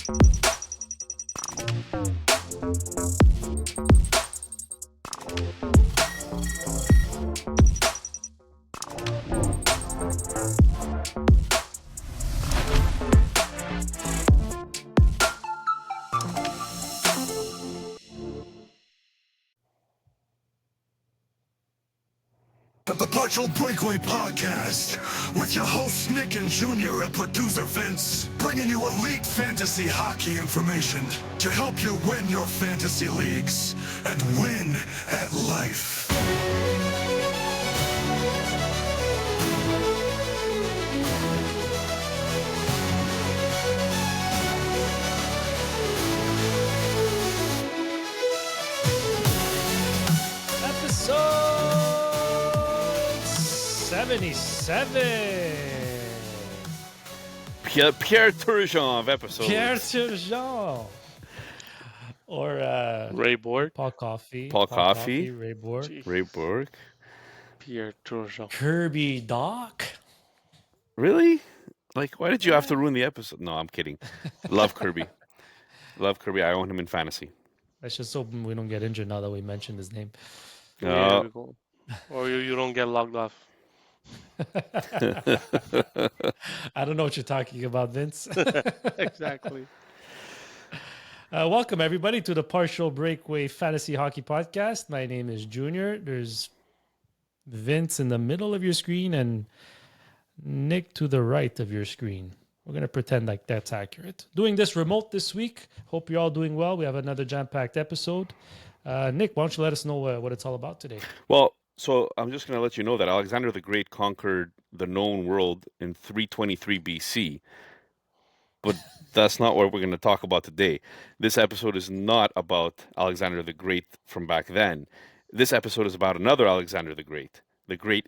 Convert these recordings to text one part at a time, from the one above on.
The Partial Breakaway Podcast with your hosts Nick and Junior and producer Vince, bringing you elite fantasy hockey information to help you win your fantasy leagues and win at life. Episode 77. Pierre Turgeon episode. Pierre Turgeon. Or Ray Borg. Paul Coffey. Ray Borg. Ray Borg. Pierre Turgeon. Kirby Doc. Really? Like, why did you have to ruin the episode? No, I'm kidding. Love Kirby. Love Kirby. I own him in fantasy. Let's just hope we don't get injured now that we mentioned his name. Yeah, or you don't get logged off. I don't know what you're talking about, Vince. Exactly. Welcome, everybody, to the Partial Breakaway Fantasy Hockey Podcast. My name is Junior. There's Vince in the middle of your screen and Nick to the right of your screen. We're going to pretend like that's accurate. Doing this remote this week. Hope you're all doing well. We have another jam-packed episode. Nick, why don't you let us know what it's all about today? Well, so I'm just going to let you know that Alexander the Great conquered the known world in 323 BC. But that's not what we're going to talk about today. This episode is not about Alexander the Great from back then. This episode is about another Alexander the Great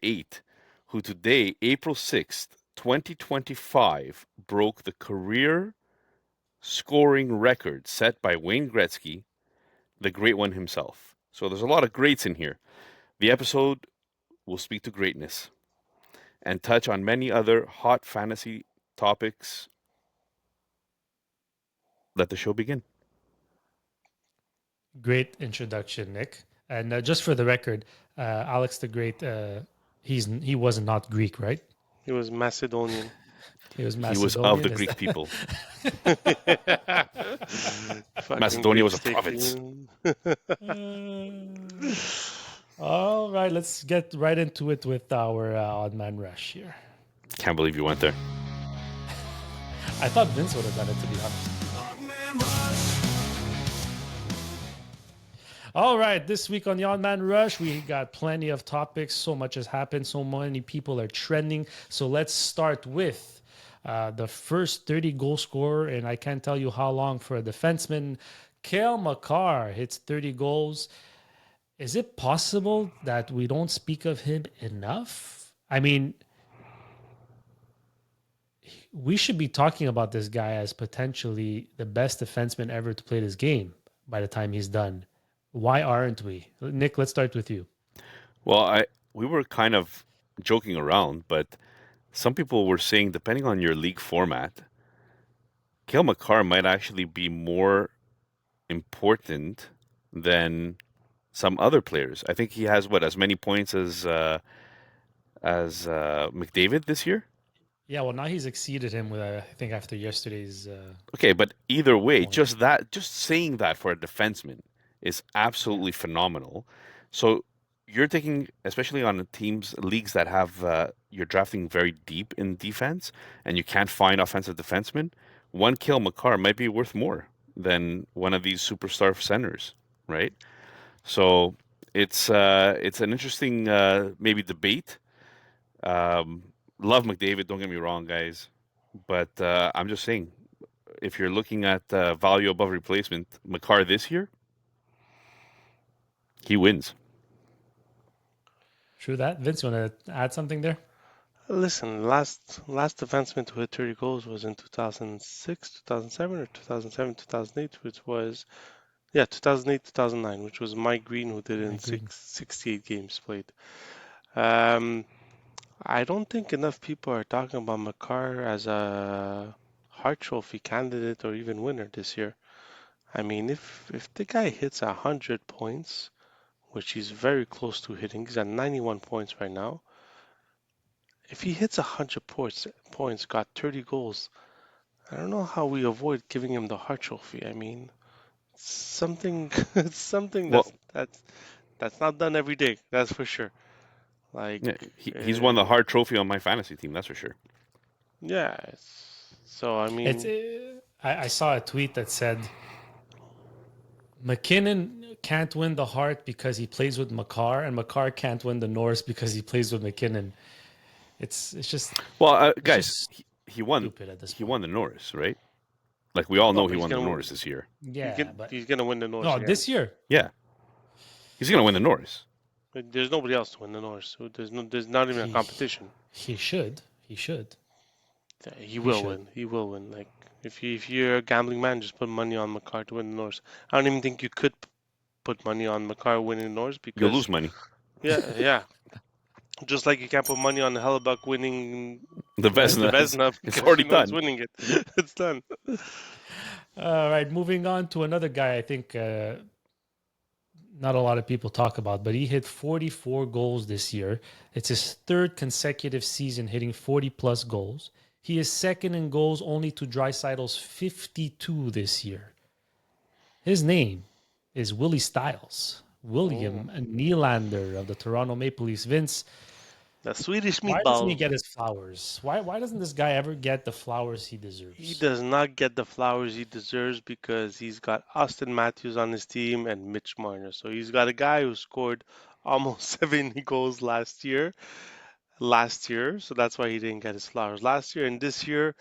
Eight, who today, April 6th, 2025, broke the career scoring record set by Wayne Gretzky, the great one himself. So there's a lot of greats in here. The episode will speak to greatness and touch on many other hot fantasy topics. Let the show begin. Great introduction, Nick. And just for the record, Alex the Great, he was not Greek, right? He was Macedonian. He was He was of the Greek people. Macedonia was a province. All right, let's get right into it with our odd man rush here. Can't believe you went there. I thought Vince would have done it, to be honest. All right, this week on the Odd Man Rush, we got plenty of topics. So much has happened. So many people are trending. So let's start with the first 30-goal scorer, and I can't tell you how long for a defenseman. Cale Makar hits 30 goals. Is it possible that we don't speak of him enough? I mean, we should be talking about this guy as potentially the best defenseman ever to play this game by the time he's done. Why aren't we? Nick, let's start with you. Well, we were kind of joking around, but some people were saying, depending on your league format, Cale Makar might actually be more important than some other players. I think he has as many points as McDavid this year. Yeah, well, now he's exceeded him with I think after yesterday's. Okay, but either way, just saying that for a defenseman is absolutely phenomenal. So you're taking, especially on leagues that have you're drafting very deep in defense, and you can't find offensive defensemen. One Cale Makar might be worth more than one of these superstar centers, right? So it's an interesting maybe debate. Love McDavid, don't get me wrong, guys, but I'm just saying, if you're looking at value above replacement, Makar this year, he wins. True that. Vince, you want to add something there? Listen, last defenseman to hit 30 goals was in 2006, 2007, or 2007, 2008, which was 2008, 2009, which was Mike Green, who did it in 68 games played. I don't think enough people are talking about Makar as a Hart Trophy candidate or even winner this year. I mean, if the guy hits 100 points, which he's very close to hitting, he's at 91 points right now. If he hits 100 points, got 30 goals, I don't know how we avoid giving him the Hart Trophy. I mean, something, it's something Well, that's not done every day. That's for sure. Like, yeah, he's won the uh, Hart Trophy on my fantasy team. That's for sure. yeah. So I It's mean, I saw a tweet that said McKinnon can't win the Hart because he plays with Makar, and Makar can't win the Norris because he plays with McKinnon. It's just Well, it's guys, just he won. stupid at this He point. won the Norris, right? Like we all no, know, but he won the Norris this year. Yeah, but he's gonna win the Norris no, again. this year Yeah, he's gonna win the Norris. There's nobody else to win the Norris. So there's not even a he competition. he should Yeah, he he will should. win. He will win. Like if you're a gambling man, just put money on Makar to win the Norris. I don't even think you could put money on Makar winning the Norris You'll because lose money. yeah. Just like you can't put money on Hellebuck winning The the Vesna is Vesna it's because already you know he's done. winning it. It's done. All right, moving on to another guy. I think not a lot of people talk about, but he hit 44 goals this year. It's his third consecutive season hitting 40 plus goals. He is second in goals only to Draisaitl's 52 this year. His name is Willie Styles, William Nylander of the Toronto Maple Leafs. Vince, The Swedish why doesn't he meatball. get his flowers? Why doesn't this guy ever get the flowers he deserves? He does not get the flowers he deserves because he's got Austin Matthews on his team and Mitch Marner. So he's got a guy who scored almost 70 goals last year, so that's why he didn't get his flowers last year. And this year,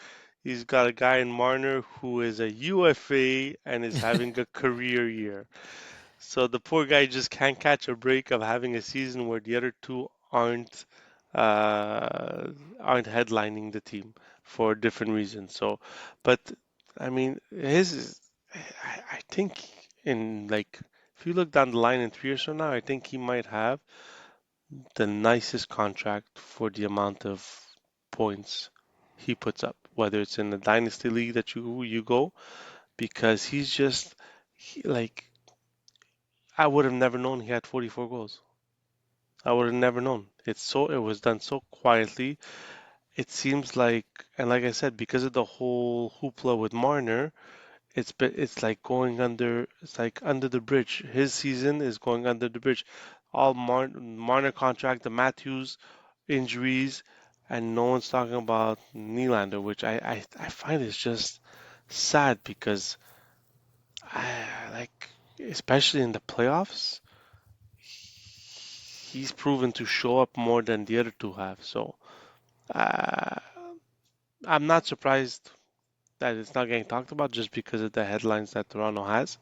he's got a guy in Marner who is a UFA and is having a career year. So the poor guy just can't catch a break of having a season where the other two uh, aren't headlining the team for different reasons. So, but I mean, I think in like if you look down the line in 3 years from now, I think he might have the nicest contract for the amount of points he puts up, whether it's in the dynasty league that you go, because he's just like I would have never known he had 44 goals. I would have never known. It was done so quietly. It seems like, and like I said, because of the whole hoopla with Marner, it's like under the bridge. His season is going under the bridge. All Marner contract, the Matthews injuries, and no one's talking about Nylander, which I find is just sad because like especially in the playoffs, he's proven to show up more than the other two have. So uh, I'm not surprised that it's not getting talked about just because of the headlines that Toronto has.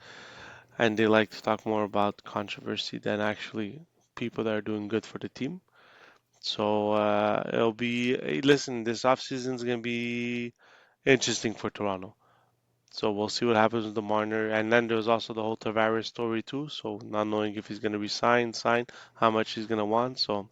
And they like to talk more about controversy than actually people that are doing good for the team. So it'll be listen, this offseason is going to be interesting for Toronto. So we'll see what happens with the Marner. And then there's also the whole Tavares story too. So not knowing if he's going to resign, sign, how much he's going to want. So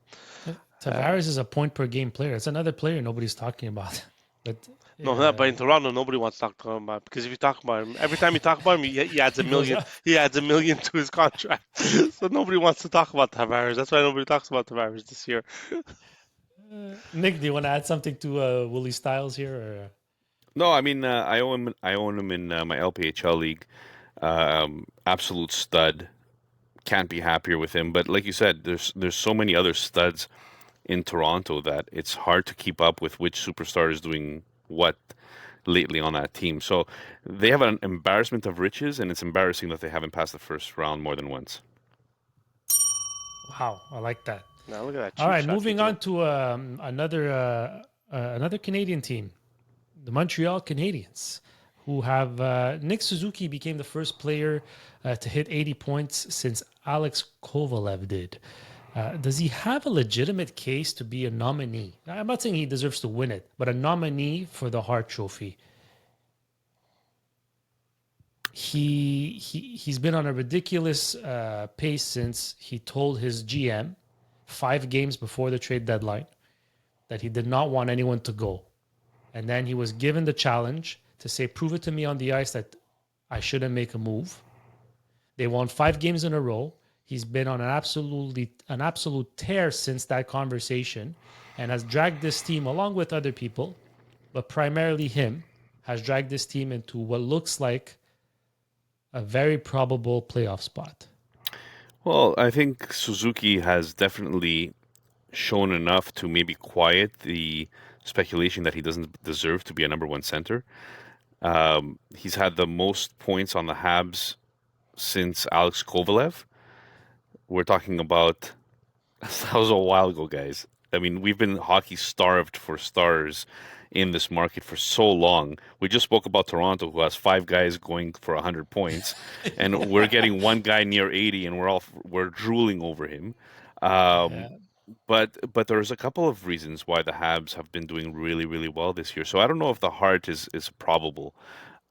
Tavares is a point per game player. It's another player nobody's talking about. But no, but in Toronto, nobody wants to talk to him about because if you talk about him, every time you talk about him, he adds a he goes million. up. He adds a million to his contract. So nobody wants to talk about Tavares. That's why nobody talks about Tavares this year. Nick, do you want to add something to Willie Styles here? Or? No, I mean I own him. I own him in my LPHL league. Absolute stud. Can't be happier with him. But like you said, there's so many other studs in Toronto that it's hard to keep up with which superstar is doing what lately on that team. So they have an embarrassment of riches, and it's embarrassing that they haven't passed the first round more than once. Wow, I like that. Now look at that All cheap right, shot he moving threw. on to another Canadian team, the Montreal Canadiens, who have Nick Suzuki became the first player to hit 80 points since Alex Kovalev did. Does he have a legitimate case to be a nominee? I'm not saying he deserves to win it, but a nominee for the Hart Trophy. He's been on a ridiculous pace since he told his GM 5 games before the trade deadline that he did not want anyone to go. And then he was given the challenge to say, prove it to me on the ice that I shouldn't make a move. They won 5 games in a row. He's been on an absolute tear since that conversation and has dragged this team along with other people, but primarily him, has dragged this team into what looks like a very probable playoff spot. Well, I think Suzuki has definitely shown enough to maybe quiet the speculation that he doesn't deserve to be a number one center. He's had the most points on the Habs since Alex Kovalev. We're talking about that was a while ago, guys. I mean, we've been hockey starved for stars in this market for so long. We just spoke about Toronto, who has 5 guys going for 100 points, and we're getting one guy near 80, and we're drooling over him. Yeah. But there's a couple of reasons why the Habs have been doing really, really well this year. So I don't know if the heart is probable.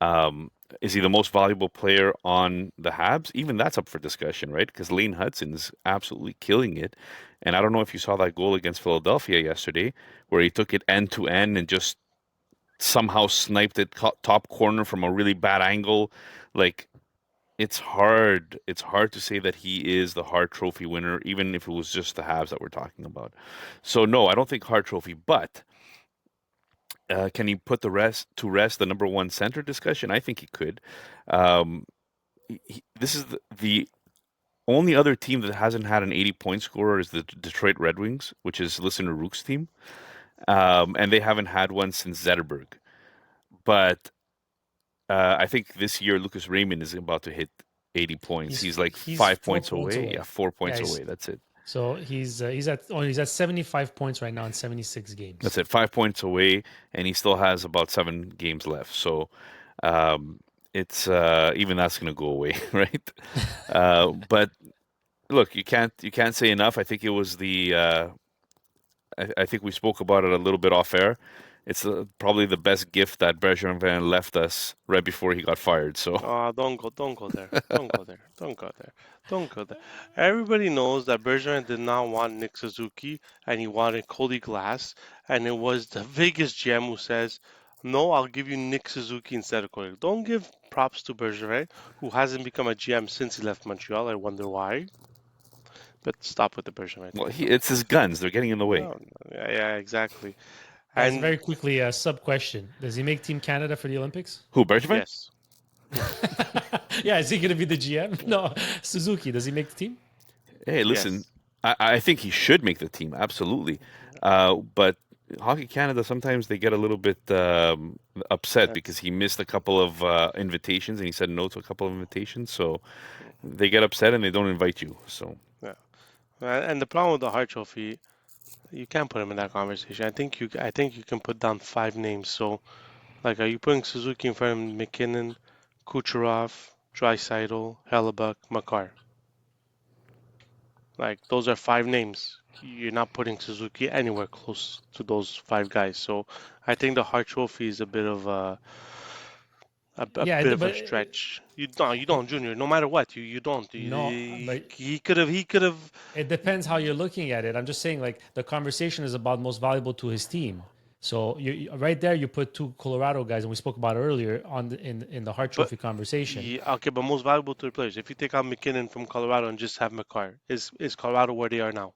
Um, is he the most valuable player on the Habs? Even that's up for discussion, right? Because Lane Hudson is absolutely killing it. And I don't know if you saw that goal against Philadelphia yesterday, where he took it end to end and just somehow sniped it top corner from a really bad angle. Like, it's hard. It's hard to say that he is the Hart Trophy winner, even if it was just the Habs that we're talking about. So no, I don't think Hart Trophy, but can he put the rest the number one center discussion? I think he could. Um, this is the only other team that hasn't had an 80-point scorer is the Detroit Red Wings, which is Listener Rook's team, and they haven't had one since Zetterberg. But I think this year Lucas Raymond is about to hit 80 points. He's like He's 5 4 points points away. away. Yeah, 4 points Yeah, away. That's it. So he's at 75 points right now in 76 games. That's it. 5 points away, and he still has about 7 games left. So it's even that's going to go away, right? But look, you can't say enough. I think it was I think we spoke about it a little bit off air. It's probably the best gift that Bergevin left us right before he got fired. So Don't go there. Don't go there. Don't go there. Don't go there. Everybody knows that Bergeron did not want Nick Suzuki and he wanted Cody Glass, and it was the Vegas GM who says, "No, I'll give you Nick Suzuki instead of Cody." Don't give props to Bergeron, who hasn't become a GM since he left Montreal. I wonder why. But stop with the Bergeron well, thing. it's his guns. They're getting in the way. No, yeah, exactly. Guys, And very quickly, a sub question: does he make Team Canada for the Olympics? Who, Bergevin? yes, Yeah, is he going to be the GM? No, Suzuki. Does he make the team? Hey, listen, yes. I think he should make the team, absolutely. But Hockey Canada, sometimes they get a little bit upset because That's he missed a couple of invitations and he said no to a couple of invitations. So they get upset and they don't invite you. So yeah. And the problem with the Hart Trophy, you can't put him in that conversation. I think you can put down 5 names. So, like, are you putting Suzuki in front of McKinnon, Kucherov, Draisaitl, Hellebuck, Makar? Like, those are 5 names. You're not putting Suzuki anywhere close to those 5 guys. So, I think the Hart Trophy is a bit of a Yeah, bit of a but stretch. You don't, Junior. No matter what, you don't. no, but He could have. it depends how you're looking at it. I'm just saying, like, the conversation is about most valuable to his team. So right there, you put 2 Colorado guys, and we spoke about it earlier on in the Hart But Trophy conversation. yeah, okay, but most valuable to the players. If you take out McKinnon from Colorado and just have McCarr, is Colorado where they are now?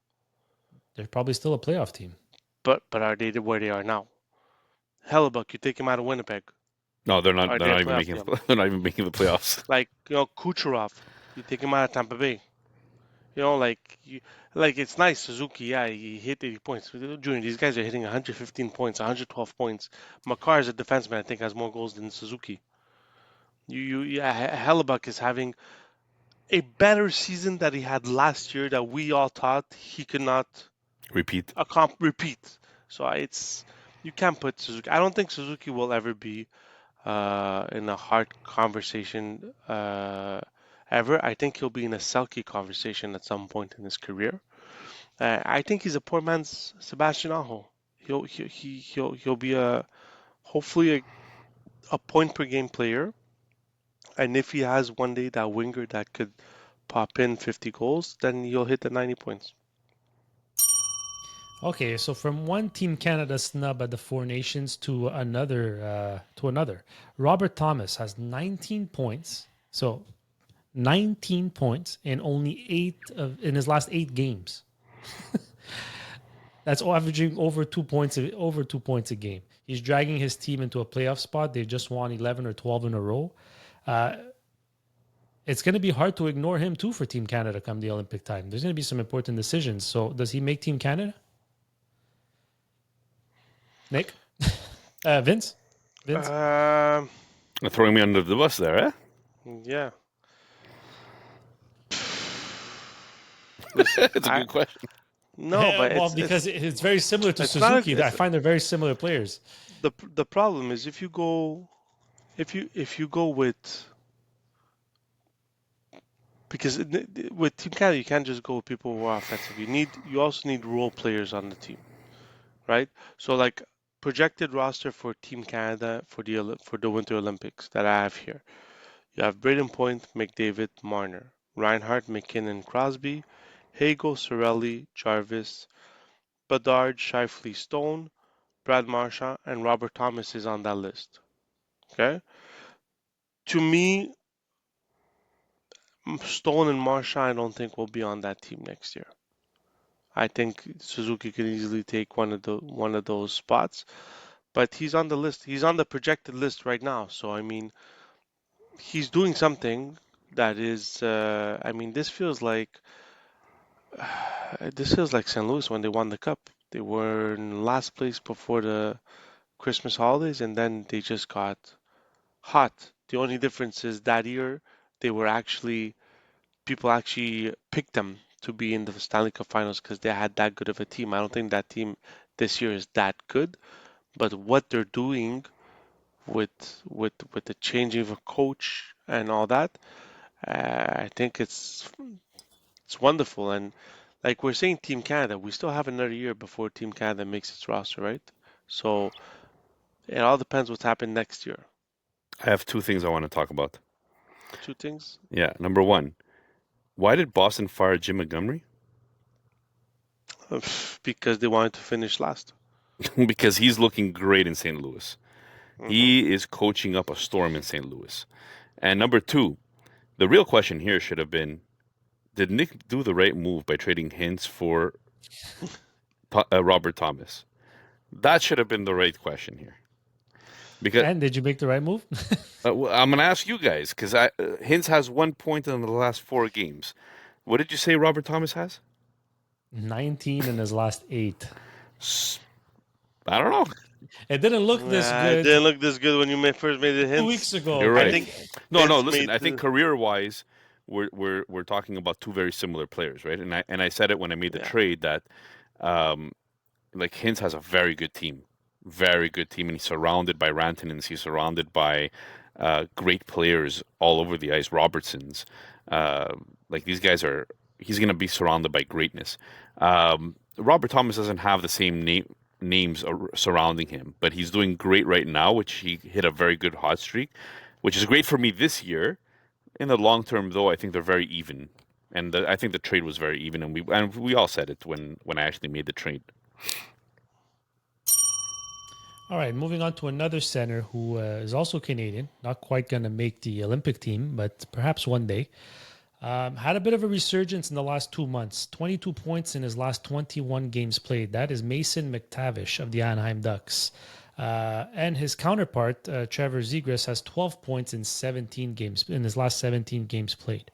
They're probably still a playoff team. But are they where they are now? Hellebuck, you take him out of Winnipeg. no, they're not. Are They're they a not even playoff making. team? They're not even making the playoffs. Like Kucherov, you take him out of Tampa Bay. Like it's nice Suzuki. Yeah, he hit 80 points. Junior, these guys are hitting 115 points, 112 points. McCarr is a defenseman. I think has more goals than Suzuki. Hellebuck is having a better season that he had last year that we all thought he could not Repeat. repeat. So it's you can't put Suzuki. I don't think Suzuki will ever be in a hard conversation ever. I think he'll be in a Selke conversation at some point in his career. I think he's a poor man's Sebastian Aho. He'll be hopefully a point per game player. And if he has one day that winger that could pop in 50 goals, then you'll hit the 90 points. Okay, so from one Team Canada snub at the Four Nations to another. Robert Thomas has 19 points. So 19 points in only in his last 8 games. That's averaging over 2 points a game. He's dragging his team into a playoff spot. They just won 11 or 12 in a row. It's going to be hard to ignore him too for Team Canada come the Olympic time. There's going to be some important decisions. So does he make Team Canada? Nick? Vince? Vince? Throwing me under the bus there, eh? Yeah. It's a good question. No, but well, because it's very similar to it's not Suzuki. I find they're very similar players. the problem is if you go with, because with Team Canada you can't just go with people who are offensive. You also need role players on the team, right? So like projected roster for Team Canada for the Winter Olympics that I have here. You have Braden Point, McDavid, Marner, Reinhardt, McKinnon, Crosby, Hago, Sorelli, Jarvis, Bedard, Shifley, Stone, Brad Marchand, and Robert Thomas is on that list. Okay? To me, Stone and Marchand I don't think will be on that team next year. I think Suzuki can easily take one of those spots, but he's on the list. He's on the projected list right now. So I mean, he's doing something that is. I mean, this feels like St. Louis when they won the cup. They were in last place before the Christmas holidays, and then they just got hot. The only difference is that year they were actually people actually picked them to be in the Stanley Cup Finals because they had that good of a team. I don't think that team this year is that good, but what they're doing with the changing of a coach and all that, I think it's wonderful. And like we're saying, Team Canada, we still have another year before Team Canada makes its roster, right? So it all depends what's happening next year. I have two things I want to talk about. Two things. Yeah, number one, why did Boston fire Jim Montgomery? Because they wanted to finish last. Because he's looking great in St. Louis. He is coaching up a storm in St. Louis. And number two, the real question here should have been, did Nick do the right move by trading Hintz for Robert Thomas? That should have been the right question here. Because And did you make the right move? I'm going to ask you guys, because Hintz has 1 point in the last 4 games. What did you say Robert Thomas has? 19 in his last 8. I don't know. It didn't look this good. It didn't look this good when you first made the hints. 2 weeks ago. You're right. I think No, Hintz listen. made I think career-wise, we're talking about two very similar players, right? And I said it when I made the trade that, like Hintz has a very good team, and he's surrounded by Rantanens. He's surrounded by great players all over the ice. Robertsons, like these guys are. He's going to be surrounded by greatness. Robert Thomas doesn't have the same names surrounding him, but he's doing great right now, which he hit a very good hot streak, which is great for me this year. In the long term, though, I think they're very even, and I think the trade was very even, and we all said it when I actually made the trade. All right, moving on to another center who is also Canadian, not quite going to make the Olympic team, but perhaps one day. Had a bit of a resurgence in the last 2 months. 22 points in his last 21 games played. That is Mason McTavish of the Anaheim Ducks. And his counterpart, Trevor Zegras, has 12 points in his last 17 games played.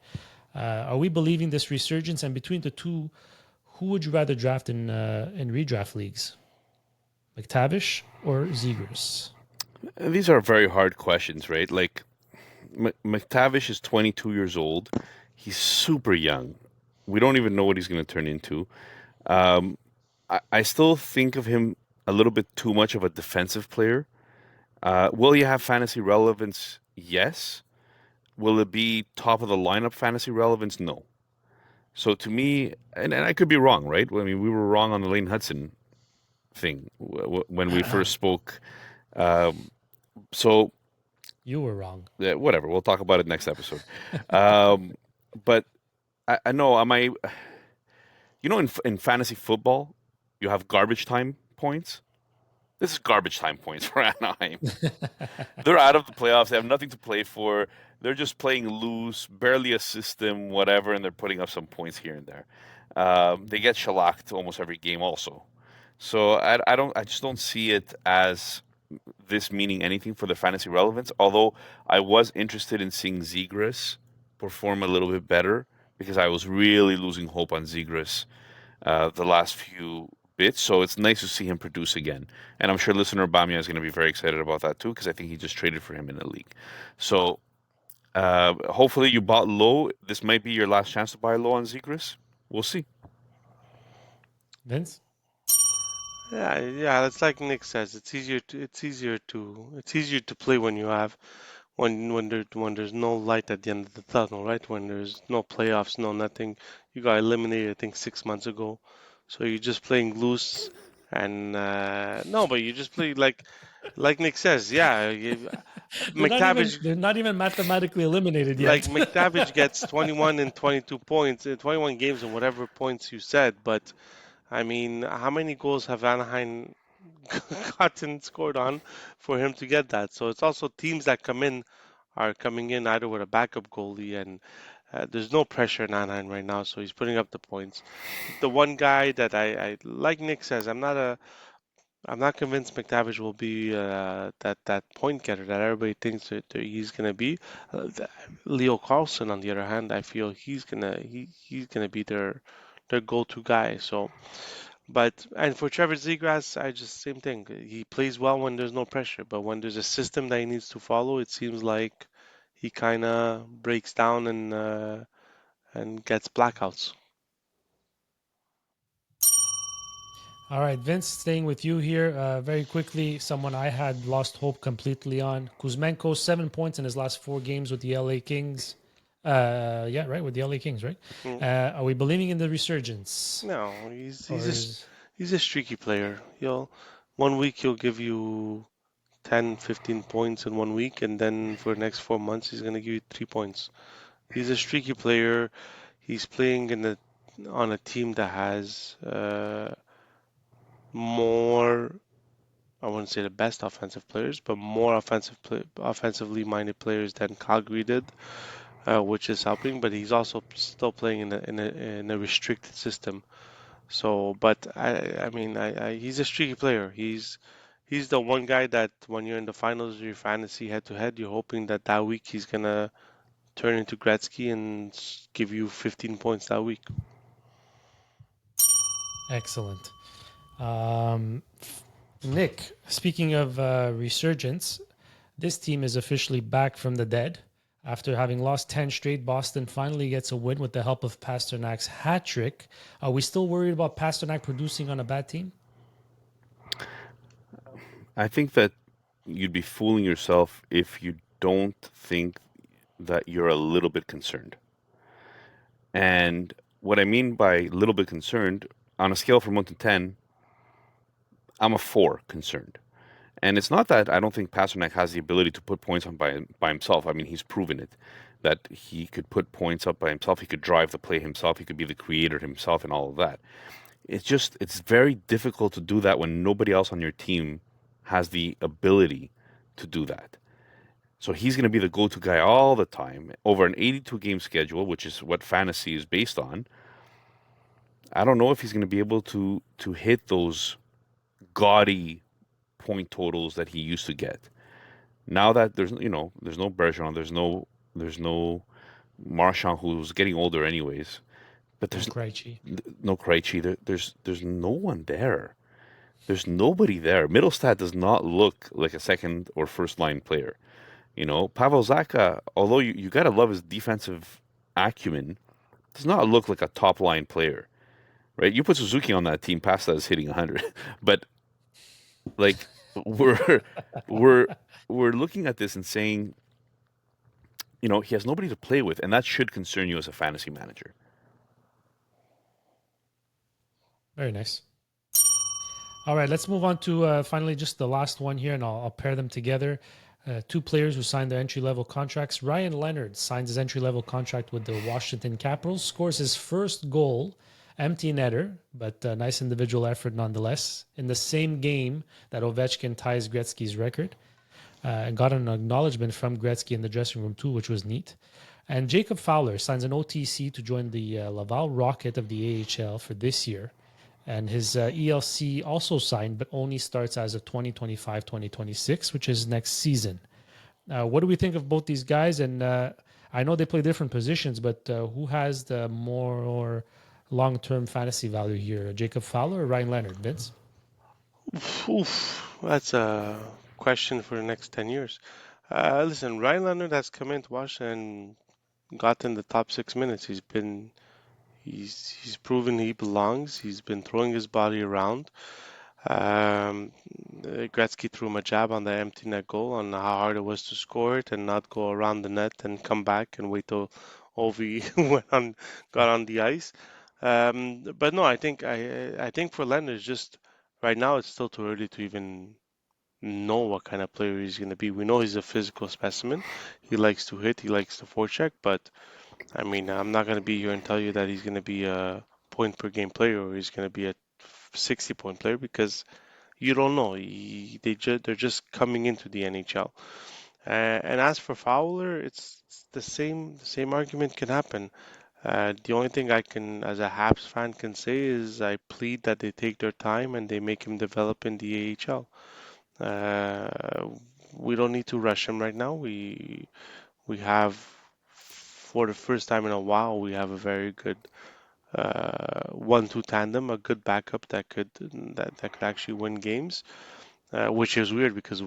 Are we believing this resurgence? And between the two, who would you rather draft in redraft leagues? McTavish or Zegras? These are very hard questions, right? Like, McTavish is 22 years old. He's super young. We don't even know what he's going to turn into. I still think of him a little bit too much of a defensive player. Will he have fantasy relevance? Yes. Will it be top of the lineup fantasy relevance? No. So to me, and I could be wrong, right? I mean, we were wrong on the Lane Hudson thing when we first spoke. So you were wrong. Yeah, whatever. We'll talk about it next episode. But I know, in fantasy football, you have garbage time points. This is garbage time points for Anaheim. They're out of the playoffs. They have nothing to play for. They're just playing loose, barely a system, whatever, and they're putting up some points here and there. They get shellacked almost every game, also. So I just don't see it as this meaning anything for the fantasy relevance. Although I was interested in seeing Zegras perform a little bit better because I was really losing hope on Zegras the last few bits. So it's nice to see him produce again. And I'm sure listener Bamia is going to be very excited about that too because I think he just traded for him in the league. So hopefully you bought low. This might be your last chance to buy low on Zegras. We'll see. Vince? Yeah. It's like Nick says. It's easier to play when you have when there's no light at the end of the tunnel, right? When there's no playoffs, no nothing. You got eliminated, I think, 6 months ago. So you're just playing loose, and no, but you just play like Nick says. Yeah, McTavish They're not even mathematically eliminated like yet. McTavish gets 21 and 22 points in 21 games and whatever points you said, but I mean, how many goals have Anaheim gotten scored on for him to get that? So it's also teams that come in are coming in either with a backup goalie, and there's no pressure in Anaheim right now, so he's putting up the points. The one guy that I like Nick says, I'm not convinced McTavish will be that point getter that everybody thinks that he's gonna be. Leo Carlson, on the other hand, I feel he's gonna be their go-to guy. So, but and for Trevor Zegras, I just same thing. He plays well when there's no pressure, but when there's a system that he needs to follow, it seems like he kind of breaks down and gets blackouts. All right, Vince, staying with you here very quickly. Someone I had lost hope completely on. Kuzmenko, 7 points in his last 4 games with the LA Kings. Yeah, right, with the LA Kings, right? Mm. Are we believing in the resurgence? No, Or is he's a streaky player. He'll 1 week he'll give you 10, 15 points in 1 week, and then for the next 4 months he's gonna give you 3 points. He's a streaky player. He's playing on a team that has more. I wouldn't say the best offensive players, but more offensively minded players than Calgary did, which is helping. But he's also still playing in a restricted system. So, but I mean, he's a streaky player. He's the one guy that when you're in the finals of your fantasy head to head, you're hoping that that week he's gonna turn into Gretzky and give you 15 points that week. excellent. Nick, speaking of resurgence, this team is officially back from the dead. After having lost 10 straight, Boston finally gets a win with the help of Pasternak's hat trick. Are we still worried about Pasternak producing on a bad team? I think that you'd be fooling yourself if you don't think that you're a little bit concerned. And what I mean by a little bit concerned, on a scale from 1 to 10, I'm a 4 concerned. And it's not that I don't think Pasternak has the ability to put points on by himself. I mean, he's proven it that he could put points up by himself. He could drive the play himself. He could be the creator himself and all of that. It's very difficult to do that when nobody else on your team has the ability to do that. So he's going to be the go-to guy all the time over an 82 game schedule, which is what fantasy is based on. I don't know if he's going to be able to hit those gaudy point totals that he used to get. Now that there's no Bergeron, there's no Marchand, who's getting older anyways, but there's no Krejci. There's no one there. There's nobody there. Middlestat does not look like a second or first line player. Pavel Zacha, although you gotta love his defensive acumen, does not look like a top line player, right? You put Suzuki on that team, Pasta is hitting 100, but like we're looking at this and saying, he has nobody to play with, and that should concern you as a fantasy manager. Very nice. All right, let's move on to finally just the last one here, and I'll pair them together. 2 players who signed their entry-level contracts. Ryan Leonard signs his entry-level contract with the Washington Capitals, scores his first goal Empty netter, but a nice individual effort nonetheless. In the same game that Ovechkin ties Gretzky's record, got an acknowledgement from Gretzky in the dressing room too, which was neat. And Jacob Fowler signs an OTC to join the Laval Rocket of the AHL for this year. And his ELC also signed, but only starts as of 2025-2026, which is next season. What do we think of both these guys? And I know they play different positions, but who has the more long-term fantasy value here, Jacob Fowler or Ryan Leonard? Vince? Oof, that's a question for the next 10 years. Listen, Ryan Leonard has come into Washington and gotten the top 6 minutes. He's proven he belongs. He's been throwing his body around. Gretzky threw him a jab on the empty net goal on how hard it was to score it and not go around the net and come back and wait till Ovi got on the ice. But no, I think for Leonard, it's just right now it's still too early to even know what kind of player he's going to be. We know he's a physical specimen. He likes to hit, he likes to forecheck, but I mean, I'm not going to be here and tell you that he's going to be a point per game player or he's going to be a 60-point player because you don't know. They're just coming into the NHL. And as for Fowler, it's the same argument can happen. The only thing I can, as a Habs fan, can say is I plead that they take their time and they make him develop in the AHL. We don't need to rush him right now. We have, for the first time in a while, we have a very good 1-2 tandem, a good backup that could actually win games, which is weird because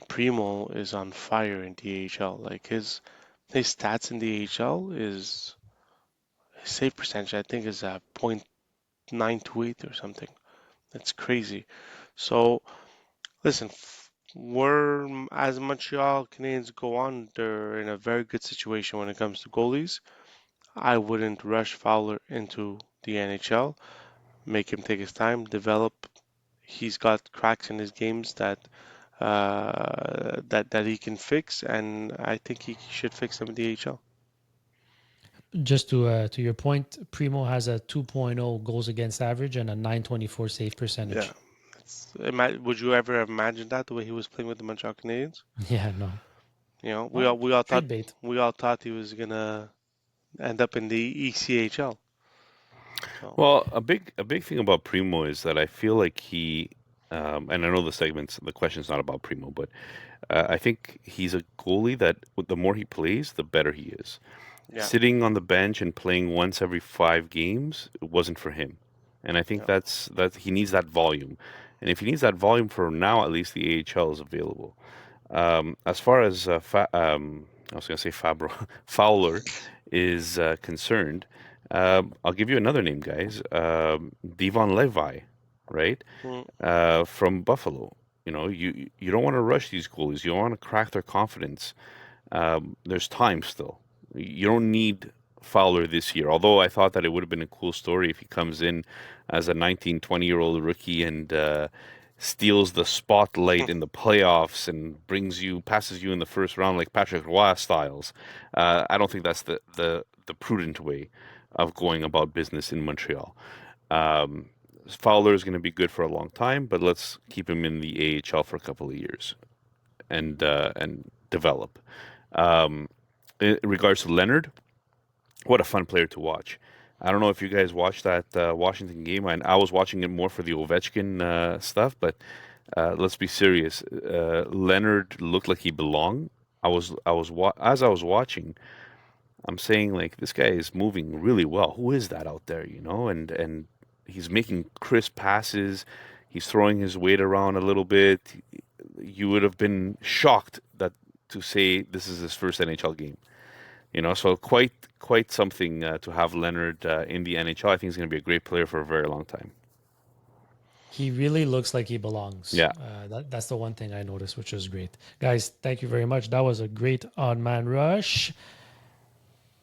Primo is on fire in the AHL. Like his stats in the AHL is his save percentage. I think is at .928 or something. That's crazy. So listen, we're as Montreal Canadiens go on, they're in a very good situation when it comes to goalies. I wouldn't rush Fowler into the NHL. Make him take his time, develop. He's got cracks in his games that he can fix, and I think he should fix them in the AHL. Just to your point, Primo has a 2.0 goals against average and a 924 save percentage. Yeah, would you ever have imagined that the way he was playing with the Montreal Canadiens? Yeah, no. You know, Well, we all trade bait. thought he was gonna end up in the ECHL. So Well, a big thing about Primo is that I feel like and I know the question's not about Primo, but I think he's a goalie that the more he plays, the better he is. yeah, Sitting on the bench and playing once every 5 games, it wasn't for him, and I think yeah. that he needs that volume, and if he needs that volume for now, at least the AHL is available. As far as I was going to say Fowler is concerned, I'll give you another name, guys. Devon Levi, right? Mm. From Buffalo. You don't want to rush these goalies. You don't want to crack their confidence. There's time still. You don't need Fowler this year. Although I thought that it would have been a cool story if he comes in as a 19, 20-year-old rookie and steals the spotlight in the playoffs and passes you in the first round like Patrick Roy styles. I don't think that's the prudent way of going about business in Montreal. Um, Fowler is going to be good for a long time, but let's keep him in the AHL for a couple of years and develop. Um, in regards to Leonard, what a fun player to watch. I don't know if you guys watched that Washington game. I was watching it more for the Ovechkin stuff, but let's be serious. Leonard looked like he belonged. As I was watching, I'm saying like this guy is moving really well. Who is that out there, And he's making crisp passes. He's throwing his weight around a little bit. You would have been shocked that to say this is his first NHL game. So quite something to have Leonard in the NHL. I think he's going to be a great player for a very long time. He really looks like he belongs. Yeah. That's the one thing I noticed, which is great. Guys, thank you very much. That was a great odd man rush.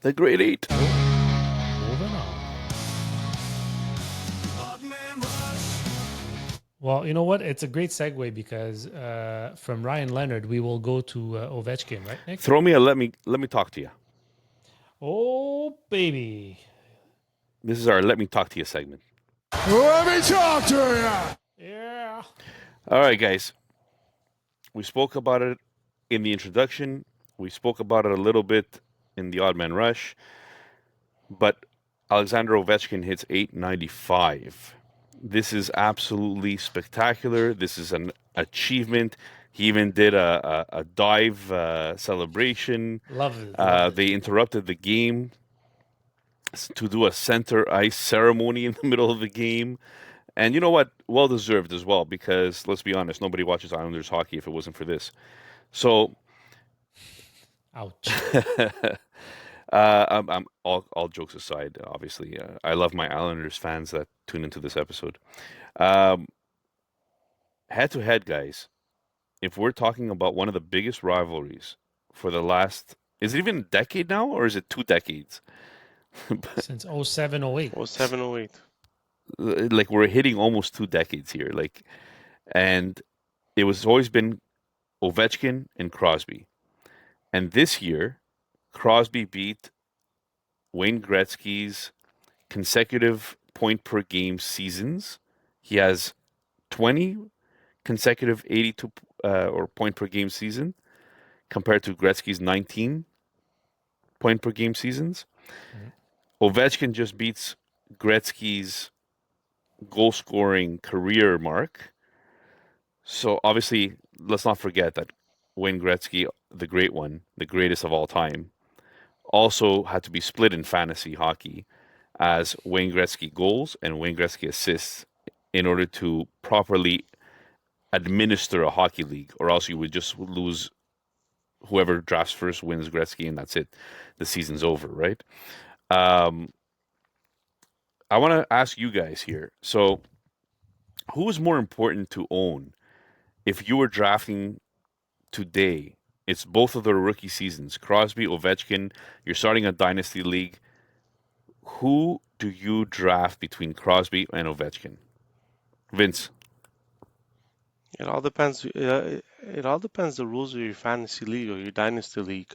The Great Eight. Moving on. Well, you know what? It's a great segue because from Ryan Leonard, we will go to Ovechkin, right, Nick? Throw me a let me talk to you. Oh, baby. This is our Let Me Talk to You segment. Let me talk to you. Yeah. All right, guys. We spoke about it in the introduction. We spoke about it a little bit in the Odd Man Rush. But Alexander Ovechkin hits 895. This is absolutely spectacular. This is an achievement. He even did a dive celebration. Love it. They interrupted the game to do a center ice ceremony in the middle of the game. And you know what? Well deserved as well, because let's be honest, nobody watches Islanders hockey if it wasn't for this. So, Ouch. I'm all jokes aside, obviously, I love my Islanders fans that tune into this episode. Head to head, guys, if we're talking about one of the biggest rivalries for the last, is it even a decade now, or is it 2 decades? Since 07, 08. 07, 08. Like we're hitting almost 2 decades here. Like, and it was always been Ovechkin and Crosby. And this year, Crosby beat Wayne Gretzky's consecutive point per game seasons. He has 20 consecutive 82 or point per game season compared to Gretzky's 19 point per game seasons. Ovechkin just beats Gretzky's goal scoring career mark. So obviously, let's not forget that Wayne Gretzky, the great one, the greatest of all time, also had to be split in fantasy hockey as Wayne Gretzky goals and Wayne Gretzky assists in order to properly administer a hockey league, or else you would just lose. Whoever drafts first wins Gretzky, and that's it. The season's over, right? I want to ask you guys here. So, who is more important to own if you were drafting today? It's both of their rookie seasons. Crosby, Ovechkin. You're starting a dynasty league. Who do you draft between Crosby and Ovechkin? Vince. It all depends. It all depends the rules of your fantasy league or your dynasty league.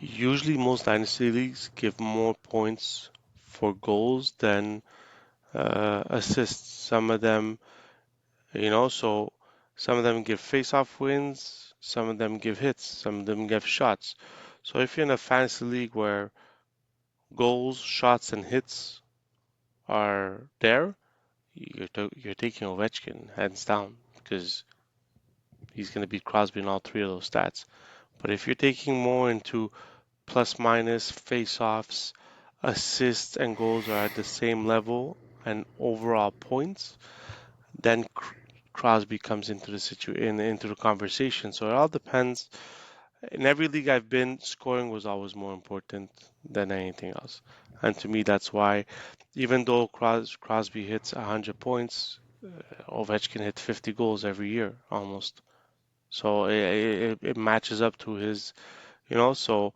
Usually, most dynasty leagues give more points for goals than assists. Some of them, so some of them give face-off wins. Some of them give hits. Some of them give shots. So if you're in a fantasy league where goals, shots, and hits are there, you're taking Ovechkin hands down because he's going to beat Crosby in all three of those stats. But if you're taking more into plus minus, face-offs, assists, and goals are at the same level, and overall points, then Crosby comes into the conversation. So it all depends. In every league I've been, scoring was always more important than anything else. And to me, that's why, even though Crosby hits 100 points, Ovechkin hit 50 goals every year almost. So it matches up to his, So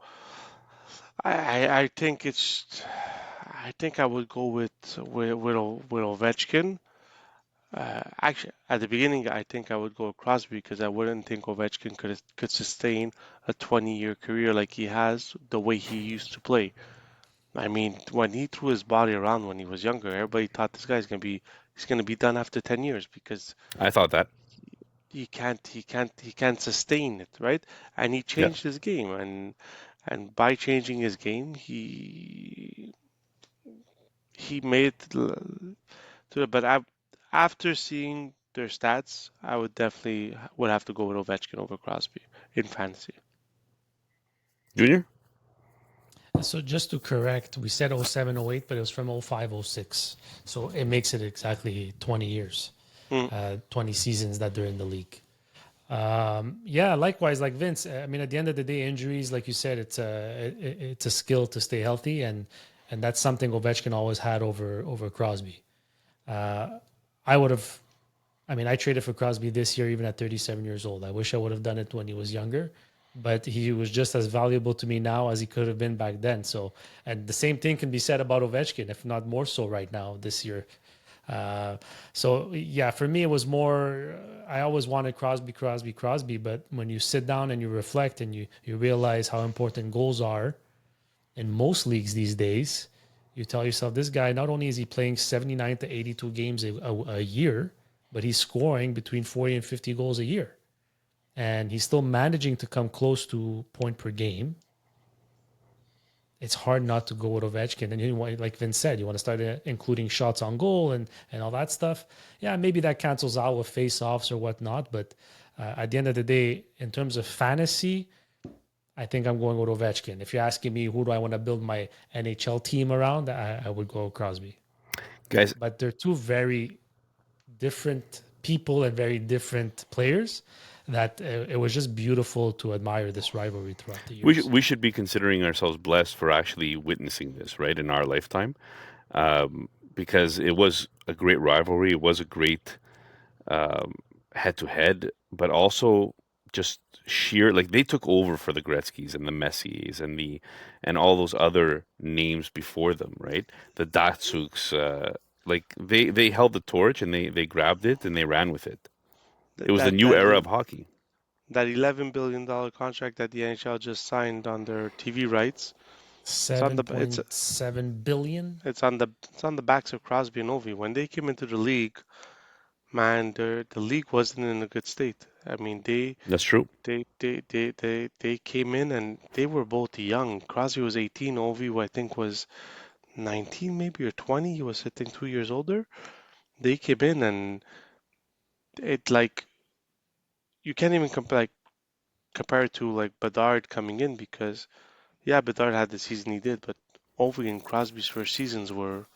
I think I think I would go with Ovechkin. Actually, at the beginning, I think I would go with Crosby because I wouldn't think Ovechkin could sustain a 20-year career like he has the way he used to play. I mean, when he threw his body around when he was younger, everybody thought this guy's he's gonna be done after 10 years because I thought that. he can't sustain it, right? And he Yeah. changed his game, and by changing his game, he made it to it. But after seeing their stats, I would definitely would have to go with Ovechkin over Crosby in fantasy. Junior? So just to correct, we said 07, 08, but it was from 05, 06. So it makes it exactly 20 years, 20 seasons that they're in the league. Yeah, likewise, like Vince. I mean, at the end of the day, injuries, like you said, it's a skill to stay healthy, and that's something Ovechkin always had over Crosby. I would have. I mean, I traded for Crosby this year, even at 37 years old. I wish I would have done it when he was younger, but he was just as valuable to me now as he could have been back then. So, and the same thing can be said about Ovechkin, if not more so right now this year. So yeah, for me, it was more, I always wanted Crosby, but when you sit down and you reflect and you realize how important goals are in most leagues these days, You tell yourself, this guy, not only is he playing 79 to 82 games a year, but he's scoring between 40 and 50 goals a year. And he's still managing to come close to point per game. It's hard not to go with Ovechkin. And you want, like Vince said, you want to start including shots on goal and all that stuff. Yeah, maybe that cancels out with face-offs or whatnot. But at the end of the day, in terms of fantasy, I think I'm going with Ovechkin. If you're asking me who do I want to build my NHL team around, I would go Crosby. Guys, But they're two very different people and very different players that it was just beautiful to admire this rivalry throughout the years. we should be considering ourselves blessed for actually witnessing this, right, in our lifetime, because it was a great rivalry. It was a great head to head, but also just sheer like they took over for the Gretzkys and the Messies and all those other names before them, right? The Datsuks, like they held the torch and they grabbed it and they ran with it. It was the That new that era of hockey. that $11 billion contract that the NHL just signed on their TV rights, it's on the it's 7.7 billion. it's on the backs of Crosby and Ovi. When they came into the league, man, the league wasn't in a good state. I mean, That's true. they came in and they were both young. Crosby was 18, Ovi I think was 19 maybe or 20. He was I think 2 years older. They came in and it like you can't even compare it to like Bedard coming in because yeah, Bedard had the season he did, but Ovi and Crosby's first seasons were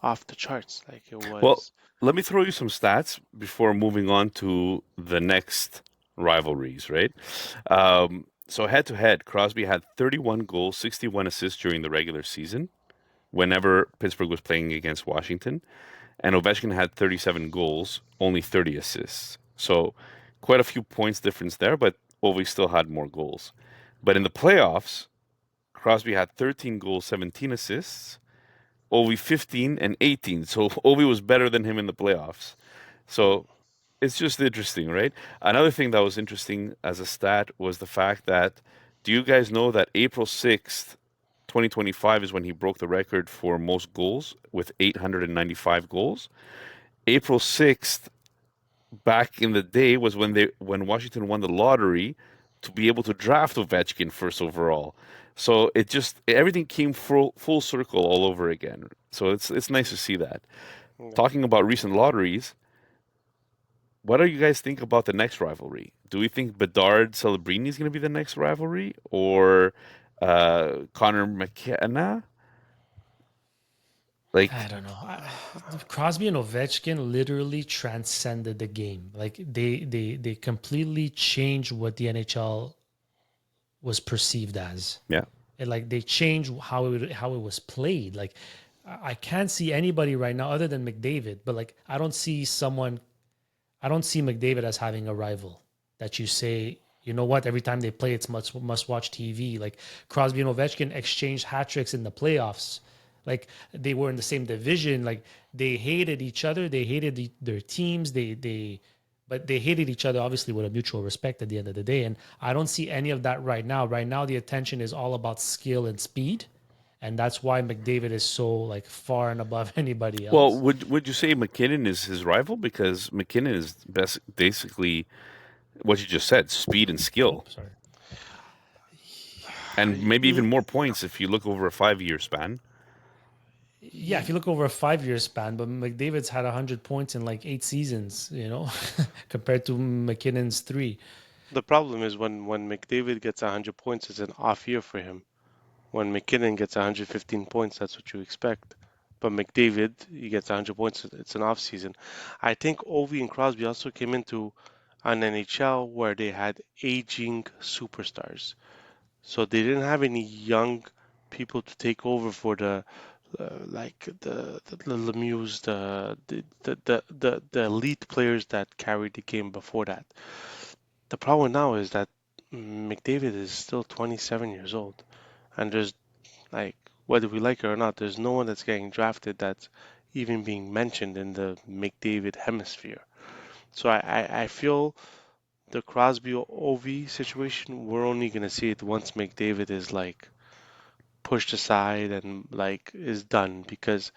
off the charts. Like it Well, was let me throw you some stats before moving on to the next rivalries, right? So head to head, Crosby had 31 goals, 61 assists during the regular season whenever Pittsburgh was playing against Washington. And Ovechkin had 37 goals, only 30 assists. So quite a few points difference there, but Ovi still had more goals. But in the playoffs, Crosby had 13 goals, 17 assists. Ovi 15 and 18. So Ovi was better than him in the playoffs. mm, So it's just interesting, right? Another thing that was interesting as a stat was the fact that do you guys know that April 6th, 2025 is when he broke the record for most goals with 895 goals. April 6th back in the day was when Washington won the lottery to be able to draft Ovechkin first overall. So it just everything came full circle all over again. So it's nice to see that. yeah. Talking about recent lotteries, what do you guys think about the next rivalry? Do we think Bedard Celebrini is going to be the next rivalry or Connor McKenna? I Like, don't know. Crosby and Ovechkin literally transcended the game. Like they completely changed what the NHL was perceived as. yeah, And like they changed how it was played. Like I can't see anybody right now other than McDavid, but like I don't see McDavid as having a rival that you say, you know what, every time they play, it's must watch TV. Like Crosby and Ovechkin exchanged hat tricks in the playoffs. Like they were in the same division. Like they hated each other. They hated their teams. But they hated each other obviously with a mutual respect at the end of the day. And I don't see any of that right now. Right now, the attention is all about skill and speed. And that's why McDavid is so like far and above anybody well, else. would you say McKinnon is his rival because McKinnon is basically what you just said, speed and Oh, skill, sorry. and maybe L- even more points if you look over a 5 year span. Yeah, if you look over a 5 year span, but McDavid's had 100 points in like 8 seasons, compared to McKinnon's three. The problem is when McDavid gets 100 points, it's an off year for him. When McKinnon gets 115 points, that's what you expect. But McDavid, he gets 100 points, it's an off season. I think Ovi and Crosby also came into an NHL where they had aging superstars. So they didn't have any young people to take over for like the Lemieux, the elite players that carried the game before that. The problem now is that McDavid is still 27 years old, and there's like whether we like it or not, there's no one that's getting drafted that's even being mentioned in the McDavid hemisphere. So I feel the Crosby OV situation, we're only gonna see it once McDavid is like pushed aside and like is done. Because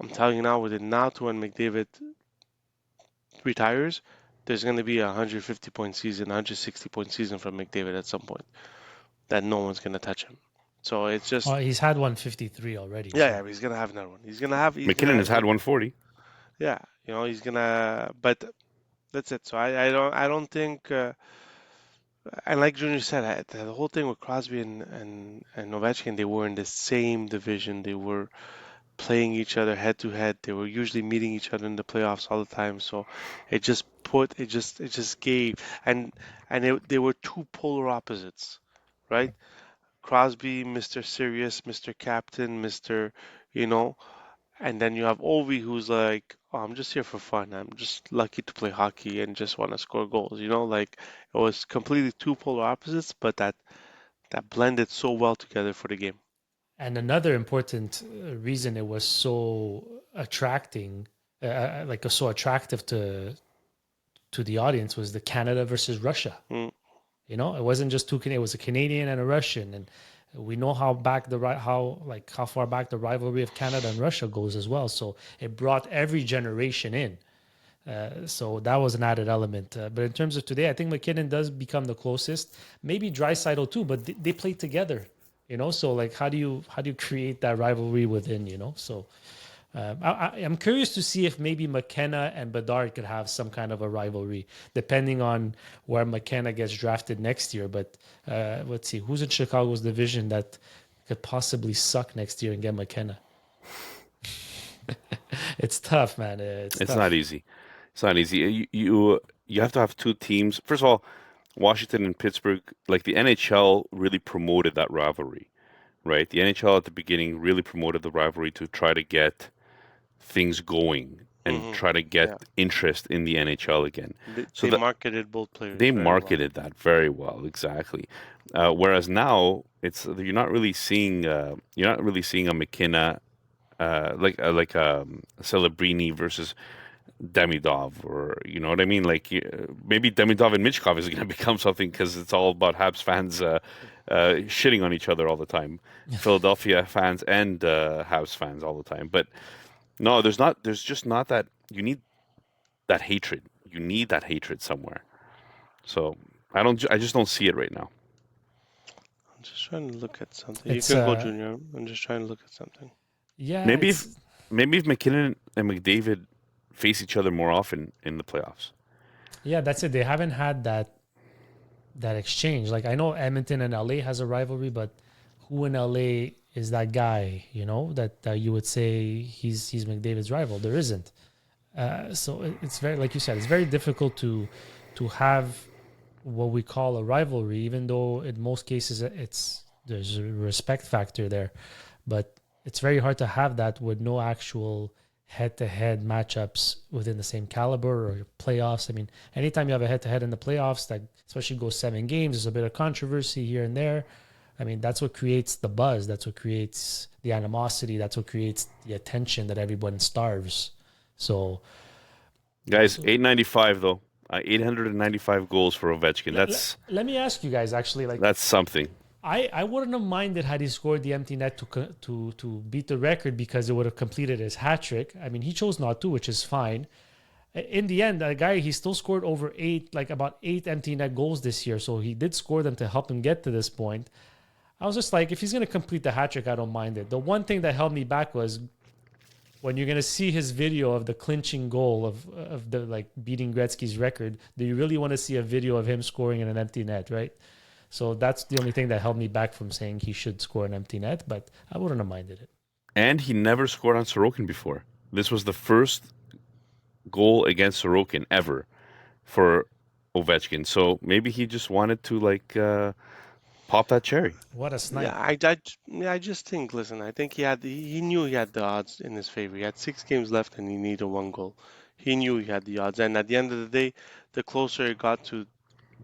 I'm telling you now, within now to when McDavid retires, there's going to be a 150 point season, 160 point season from McDavid at some point that no one's going to touch him. So it's just He's had 153 already. yeah, he's going to have another one. He's going to have McKinnon has had 140. yeah, he's gonna. But that's it. So I don't think. And like Junior said, the whole thing with Crosby and Ovechkin, they were in the same division. They were playing each other head to head. They were usually meeting each other in the playoffs all the time. So it just gave they were two polar opposites, right? Crosby, Mr. Serious, Mr. Captain, Mr. You know, and then you have Ovi, who's like, oh, I'm just here for fun. I'm just lucky to play hockey and just want to score goals. Like it was completely two polar opposites, but that blended so well together for the game. And another important reason it was so attracting, so attractive to the audience was the Canada versus Russia. Mm. It wasn't just two. It was a Canadian and a Russian, and we know how far back the rivalry of Canada and Russia goes as well. So it brought every generation in. So that was an added element. But in terms of today, I think McKinnon does become the closest. Maybe Draisaitl too, but they play together. So like how do you create that rivalry within? So I'm curious to see if maybe McKenna and Bedard could have some kind of a rivalry, depending on where McKenna gets drafted next year. But let's see, who's in Chicago's division that could possibly suck next year and get McKenna? It's tough, man. It's tough. not easy. It's not easy. You have to have two teams. First of all, Washington and Pittsburgh, like the NHL really promoted that rivalry, right? The NHL at the beginning really promoted the rivalry to try to get things going and try to get interest in the NHL again. They marketed both players. They marketed that very well, exactly. Whereas now you're not really seeing a McKenna like Celebrini versus Demidov, or you know what I mean? Like maybe Demidov and Michkov is going to become something because it's all about Habs fans shitting on each other all the time, Philadelphia fans and Habs fans all the time. But no, there's just not that. You need that hatred. You need that hatred somewhere. So I just don't see it right now. I'm just trying to look at something. You can go, Junior. I'm just trying to look at something. Yeah. Maybe if McKinnon and McDavid face each other more often in the playoffs. Yeah, that's it. They haven't had that exchange. Like I know Edmonton and LA has a rivalry, but who in LA is that guy? That you would say he's McDavid's rival. There isn't. So it's very, like you said, it's very difficult to have what we call a rivalry, even though in most cases there's a respect factor there, but it's very hard to have that with no actual head-to-head matchups within the same caliber or playoffs. I mean, anytime you have a head-to-head in the playoffs, that especially goes 7 games, there's a bit of controversy here and there. I mean, that's what creates the buzz. That's what creates the animosity. That's what creates the attention that everyone starves. So, guys, 895 though. 895 goals for Ovechkin. Let me ask you guys, actually, that's something. I wouldn't have minded had he scored the empty net to beat the record, because it would have completed his hat trick. I mean, he chose not to, which is fine. In the end, that guy, he still scored about 8 empty net goals this year. So he did score them to help him get to this point. I was just like, if he's going to complete the hat trick, I don't mind it. The one thing that held me back was when you're going to see his video of the clinching goal of the beating Gretzky's record. Do you really want to see a video of him scoring in an empty net, right? So that's the only thing that held me back from saying he should score an empty net, but I wouldn't have minded it. And he never scored on Sorokin before. This was the first goal against Sorokin ever for Ovechkin. So maybe he just wanted to pop that cherry. What a snipe! Yeah, I just think. Listen, I think he knew he had the odds in his favor. He had 6 games left, and he needed 1 goal. He knew he had the odds, and at the end of the day, the closer it got to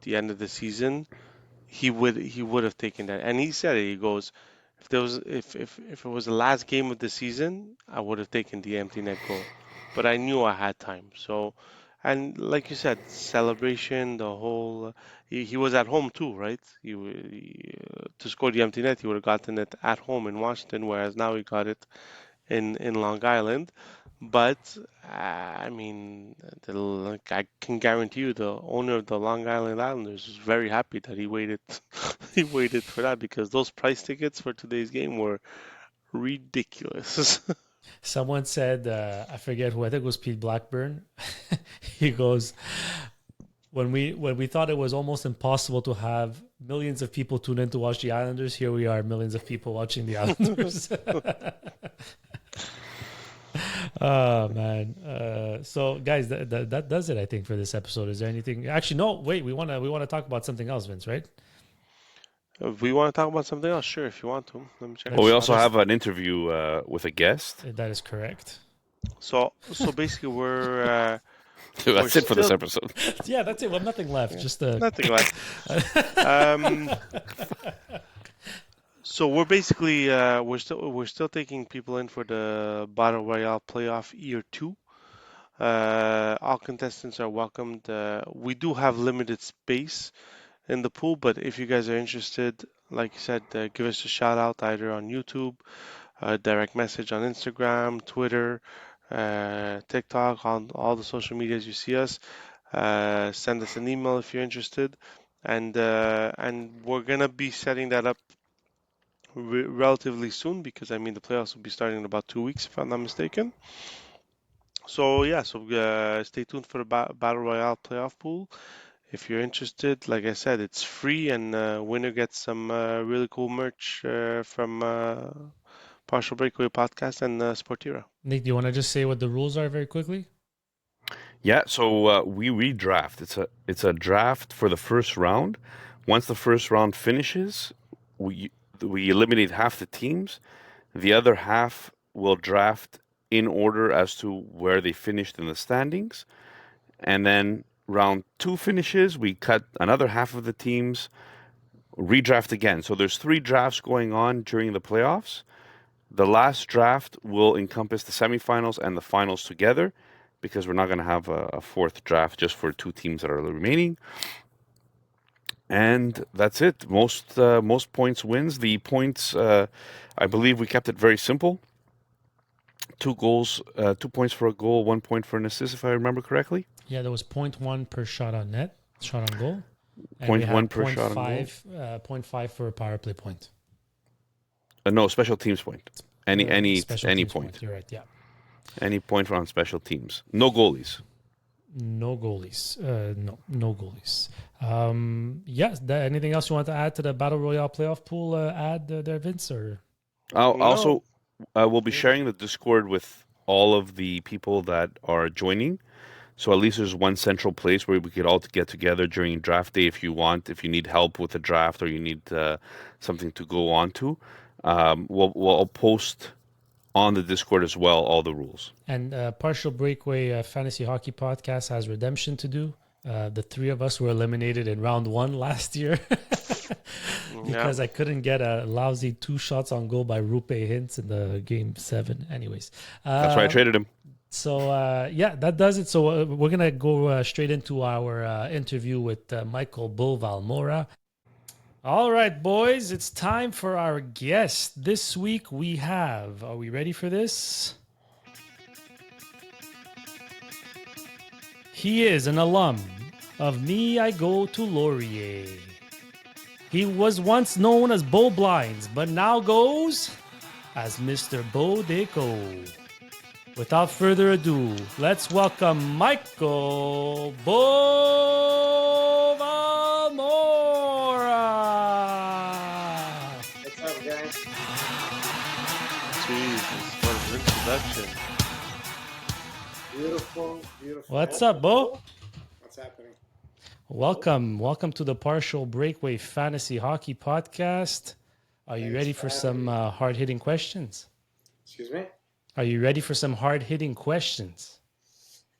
the end of the season, he would have taken that. And he said it. He goes, if it was the last game of the season, I would have taken the empty net goal, but I knew I had time. So And like you said, celebration, the whole. He was at home too, right? To score the empty net, he would have gotten it at home in Washington, whereas now he got it in Long Island. But I mean, like, I can guarantee you, the owner of the Long Island Islanders is very happy that he waited. He waited for that because those price tickets for today's game were ridiculous. Someone said, I forget who, I think it was Pete Blackburn. He goes, when we thought it was almost impossible to have millions of people tune in to watch the Islanders, here we are, millions of people watching the Islanders. Oh man! So guys, that does it, I think, for this episode. Is there anything? Actually, no. Wait, we wanna talk about something else, Vince. Right? If we want to talk about something else, sure, if you want to. Let me check. Well, we Let's also just- have an interview with a guest. That is correct. So basically, we're That's it for this still- episode. Yeah, that's it. Well, nothing left. Just nothing left. So we're basically we're still taking people in for the Battle Royale playoff year 2. All contestants are welcomed. We do have limited space in the pool, but if you guys are interested, like you said, give us a shout out either on YouTube, direct message on Instagram, Twitter, TikTok, on all the social medias you see us. Send us an email if you're interested, and we're gonna be setting that up relatively soon because I mean the playoffs will be starting in about 2 weeks if I'm not mistaken. So yeah, stay tuned for the Battle Royale playoff pool. If you're interested, like I said, it's free, and winner gets some really cool merch from Partial Breakaway Podcast and Sportira. Nick, do you want to just say what the rules are very quickly? Yeah, so we redraft. It's a draft for the first round. Once the first round finishes, we eliminate half the teams. The other half will draft in order as to where they finished in the standings. And then round 2 finishes, we cut another half of the teams, redraft again. So there's 3 drafts going on during the playoffs. The last draft will encompass the semifinals and the finals together because we're not going to have a fourth draft just for 2 teams that are remaining. And that's it. Most points wins. The points, I believe we kept it very simple. 2 goals, 2 points for a goal, 1 point for an assist, if I remember correctly. Yeah, there was 0.1 per shot on net, shot on goal. And 0.1 per shot on goal. 0.5 for a power play point. No, special teams point. Any Special point. teams point. You're right. Yeah. Any point on special teams. No goalies. No goalies. No goalies. Yes. Anything else you want to add to the Battle Royale playoff pool? There, Vince? Or Also, we'll be sharing the Discord with all of the people that are joining. So at least there's one central place where we could all get together during draft day if you want, if you need help with the draft or you need something to go on to. We'll post on the Discord as well all the rules. And Partial Breakaway Fantasy Hockey Podcast has redemption to do. The 3 of us were eliminated in round 1 last year because I couldn't get a lousy 2 shots on goal by Rupe Hintz in the game 7. Anyways, That's why I traded him. So yeah, that does it. So we're gonna go straight into our interview with Michael Bull Valmora. All right, boys, it's time for our guest. This week we have. Are we ready for this? He is an alum of Me I Go to Laurier. He was once known as Bo Blinds, but now goes as Mr. BoDeco. Without further ado, let's welcome Michael Bull Valmora. What's up, guys? Jesus, what an introduction. Beautiful, beautiful. What's up, Bo? What's happening? Welcome to the Partial Breakaway Fantasy Hockey Podcast. Are you Thanks ready for for having some hard-hitting questions? Excuse me? Are you ready for some hard-hitting questions?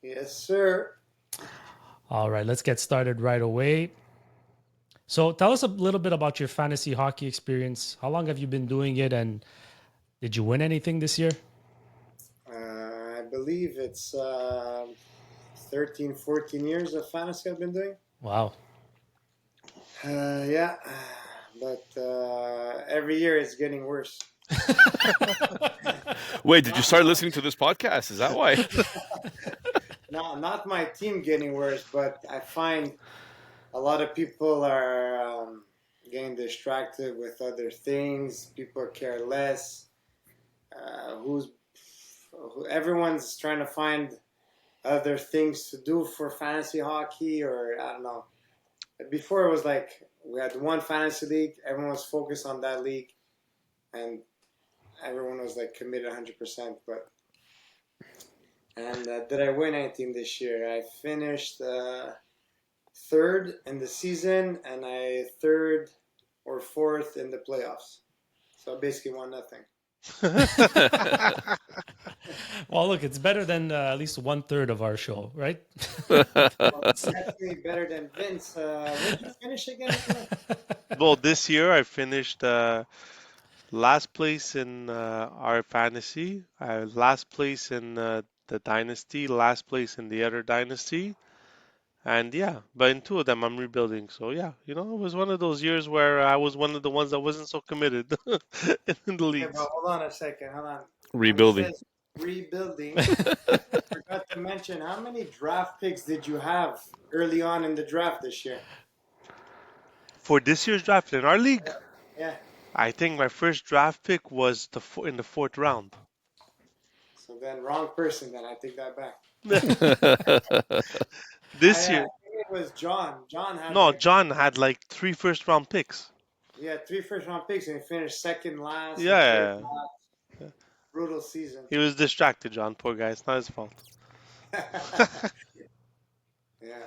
Yes, sir. All right, let's get started right away. So tell us a little bit about your fantasy hockey experience. How long have you been doing it, and did you win anything this year? I believe it's 13, 14 years of fantasy I've been doing. Wow. Yeah, but every year it's getting worse. Wait, did you start listening to this podcast? Is that why? Not my team getting worse, but I find a lot of people are getting distracted with other things. People care less. Everyone's trying to find other things to do for fantasy hockey, or I don't know. Before it was like we had one fantasy league, everyone was focused on that league, and everyone was like committed 100%. But did I win anything this year? I finished third in the season, and I third or fourth in the playoffs. So I basically won nothing. Well, look, it's better than at least 1/3 of our show, right? Well, it's definitely better than Vince. Where did you finish again? Well, this year I finished last place in our fantasy, last place in the dynasty, last place in the other dynasty, and yeah, but in two of them I'm rebuilding. So yeah, it was one of those years where I was one of the ones that wasn't so committed in the Okay, leagues. but hold on a second. Hold on. Rebuilding. When it says rebuilding, forgot to mention how many draft picks did you have early on in the draft this year? For this year's draft in our league, Yeah. I think my first draft pick was in the fourth round. So then, wrong person. Then I take that back. This I year, think it was John. John had no, like John had like 3 first round picks. three first round picks, and he finished second last and third Yeah, last. Brutal season. he was distracted, John. Poor guy. It's not his fault. Yeah.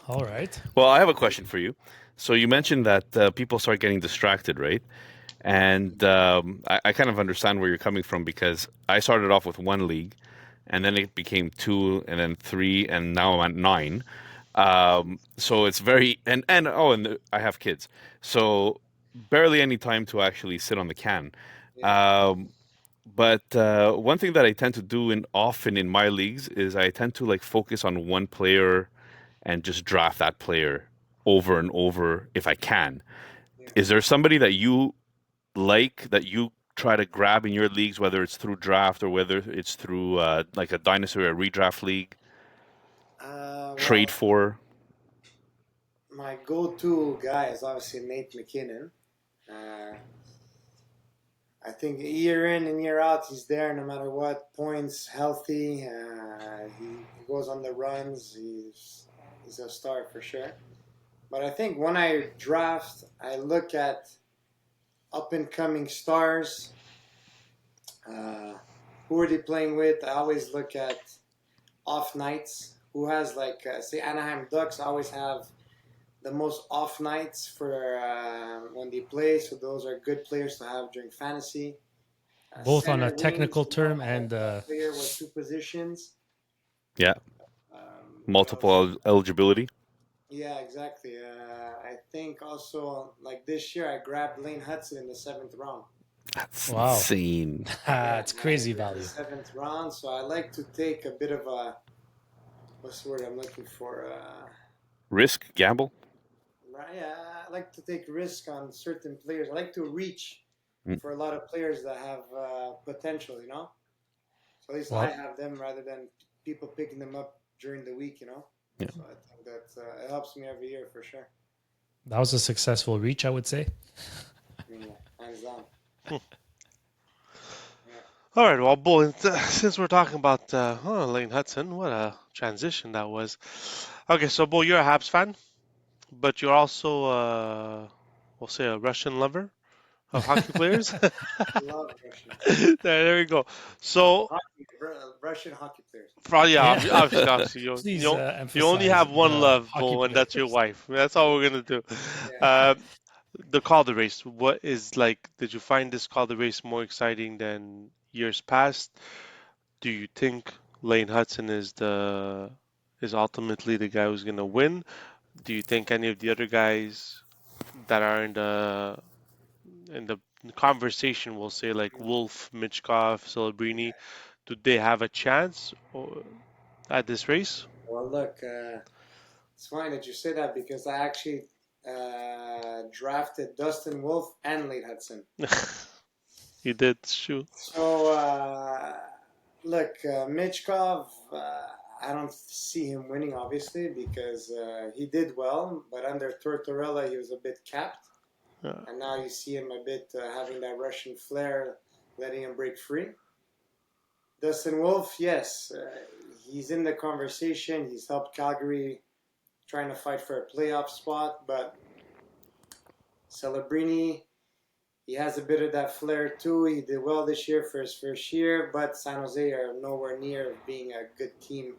All right. Well, I have a question for you. So you mentioned that people start getting distracted, right? And I kind of understand where you're coming from because I started off with one league, and then it became two, and then three, and now I'm at nine. So it's very and I have kids, so barely any time to actually sit on the can. Yeah. But one thing that I tend to do often in my leagues is I tend to like focus on one player and just draft that player over and over if I can. Yeah. Is there somebody that you like that you try to grab in your leagues, whether it's through draft or whether it's through like a dynasty or a redraft league, trade Well, for? my go-to guy is obviously Nate McKinnon. I think year in and year out, he's there no matter what. Points, healthy. He goes on the runs. He's a star for sure. But I think when I draft, I look at up and coming stars. Who are they playing with? I always look at off nights. Who has like say Anaheim Ducks always have the most off nights for when they play. So those are good players to have during fantasy. Both on Center a technical wings, term have and a player with two positions. Yeah, What else? multiple eligibility. Yeah, exactly. I think also like this year I grabbed Lane Hudson in the 7th round. That's Wow. insane. It's crazy In value. the 7th round, so I like to take a bit of a what's the word I'm looking for? Risk, gamble. Yeah, I like to take risk on certain players. I like to reach Mm. for a lot of players that have potential, So at least Well- I have them rather than people picking them up during the week, Yeah. So I think that it helps me every year for sure. That was a successful reach, I would say. Hands down. All right, well, Bull, since we're talking about Lane Hudson, what a transition that was. Okay, so Bull, you're a Habs fan, but you're also, we'll say, a Russian lover of hockey players. Love Russian. There we go. So, Russian hockey players. obviously, you, Please you, you emphasize only have one the love, hockey Bull, and that's your players. wife. That's all we're gonna do. Yeah. The Calder race. What is like? Did you find this Calder race more exciting than years past? Do you think Lane Hudson is ultimately the guy who's gonna win? Do you think any of the other guys that are in the conversation, we'll say like Wolf, Mitchkov, Celebrini, do they have a chance? Or At this race? Well, look, it's funny that you say that because I actually drafted Dustin Wolf and Late Hudson. You did, shoot. So, look, Michkov, I don't see him winning, obviously, because he did well, but under Tortorella, he was a bit capped. And now you see him a bit having that Russian flair, letting him break free. Dustin Wolf, yes, he's in the conversation. He's helped Calgary trying to fight for a playoff spot, but Celebrini, he has a bit of that flair too. He did well this year for his first year, but San Jose are nowhere near being a good team,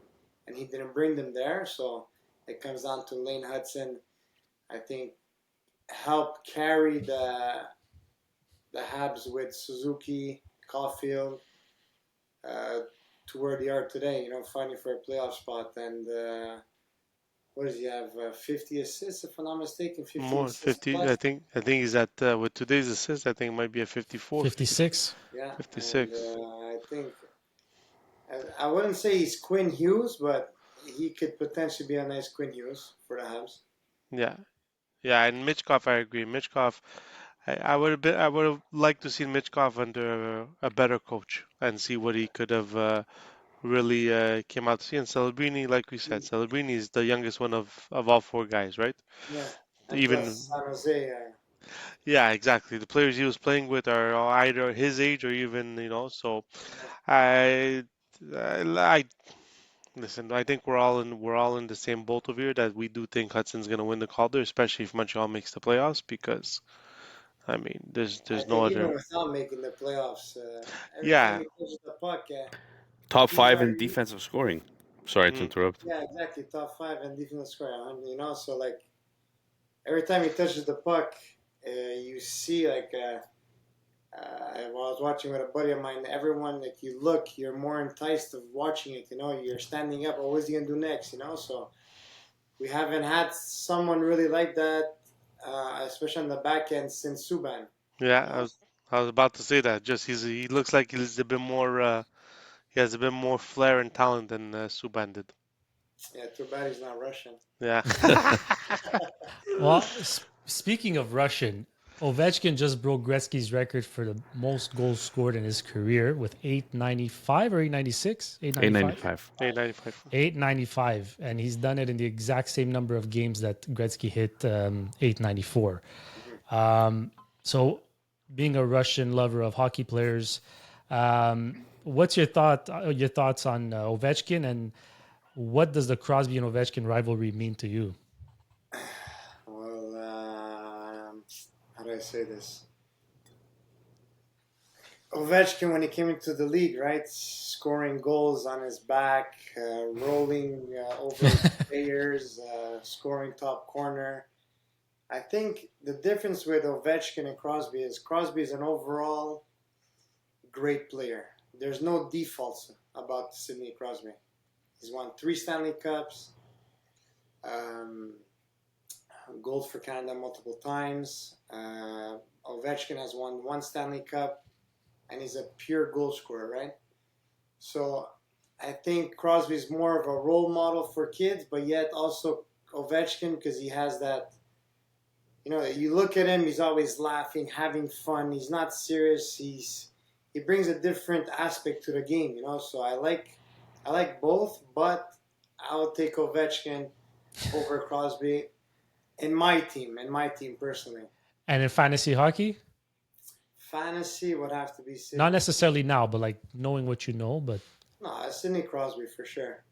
and he didn't bring them there. So it comes down to Lane Hudson, I think, help carry the Habs with Suzuki, Caulfield, to where they are today, fighting for a playoff spot. And what does he have? 50 assists, if I'm not mistaken. 50 More assists 50. plus. I think he's at with today's assist. I think it might be a 54, 56. Yeah, 56. and I think I wouldn't say he's Quinn Hughes, but he could potentially be a nice Quinn Hughes for the Habs. Yeah, yeah. And Michkov, I agree. Michkov, I would have liked to see Michkov under a better coach and see what he could have really came out to see. And Celebrini, like we said, Celebrini is the youngest one of all four guys, right? Yeah, and plus Even San Jose. yeah, exactly. The players he was playing with are either his age or even So I, I listen. I think we're all in the same boat over here that we do think Hudson's going to win the Calder, especially if Montreal makes the playoffs. Because I mean, I there's no think even other. without making the playoffs, every time Yeah. he touches the puck, Top these five are in defensive scoring. Sorry to Mm, interrupt. yeah, exactly, top five and defensive score. So like every time he touches the puck, you see like. While I was watching with a buddy of mine, everyone like you look, you're more enticed of watching it. You're standing up. Oh, what's he gonna do next? So we haven't had someone really like that, especially on the back end since Subban. yeah. You know, I was about to say that. Just he looks like he's a bit more. He has a bit more flair and talent than Subban did. yeah. Too bad he's not Russian. Yeah. Well, speaking of Russian, Ovechkin just broke Gretzky's record for the most goals scored in his career with 895 or 896? 895? 895. 895. 895. And he's done it in the exact same number of games that Gretzky hit 894. So, being a Russian lover of hockey players, what's your thoughts on Ovechkin, and what does the Crosby and Ovechkin rivalry mean to you? Well, how do I say this? Ovechkin, when he came into the league, right, scoring goals on his back, rolling over players, scoring top corner. I think the difference with Ovechkin and Crosby is an overall great player. There's no defaults about Sidney Crosby. He's won 3 Stanley Cups, um, gold for Canada multiple times. Ovechkin has won 1 Stanley Cup, and he's a pure goal scorer, right? So I think Crosby is more of a role model for kids, but yet also Ovechkin, because he has that. You look at him; he's always laughing, having fun. He's not serious. He brings a different aspect to the game. So I like both, but I'll take Ovechkin over Crosby in my team personally. And in fantasy hockey, Fantasy would have to be not Sidney. necessarily now, but like knowing what you know. But No, Sidney Crosby for sure.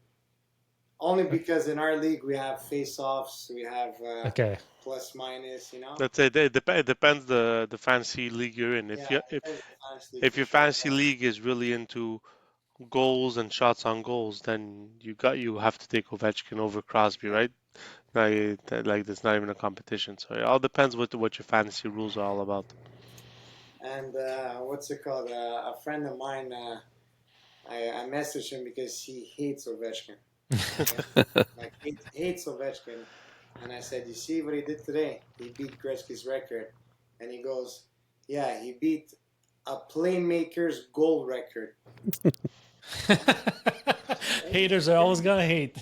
Only because in our league we have face-offs, we have okay, plus minus. That's it. It depends the fantasy league you're in. Yeah, it depends on the fantasy league If for your sure. fantasy league is really into goals and shots on goals, then you have to take Ovechkin over Crosby, right? Like that's not even a competition. So it all depends what your fantasy rules are all about. And what's it called? A friend of mine, I messaged him because he hates Ovechkin. Okay? Like hates Ovechkin. And I said, "You see what he did today? He beat Gretzky's record." And he goes, "Yeah, he beat a playmaker's goal record." Haters are always gonna hate.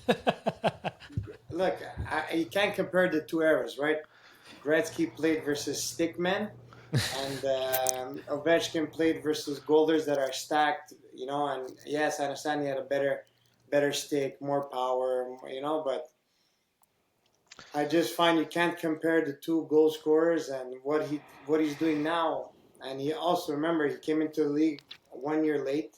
Look, you can't compare the two eras, right? Gretzky played versus stickmen, and Ovechkin played versus golders that are stacked. And yes, I understand he had a better stick, more power. But I just find you can't compare the two goal scorers and what he's doing now. And he also, remember, he came into the league 1 year late,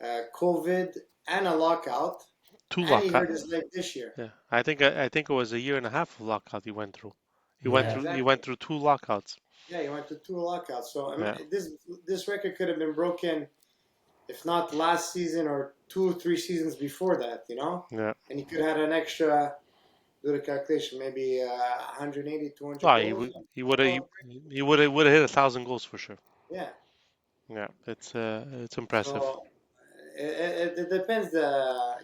COVID and a lockout, Two and he hurt lockout. his leg this year. Yeah, I think it was a year and a half of lockout he went through. He went Yeah. through he Exactly. went through two lockouts. Yeah, he went to two lockouts. So I mean, Yeah. this record could have been broken, if not last season or 2 or 3 seasons before that. Yeah. And he could have had an extra. Do the calculation, maybe 180, 200 Oh, goals. he would have hit 1,000 goals for sure. Yeah. Yeah, it's impressive. So it depends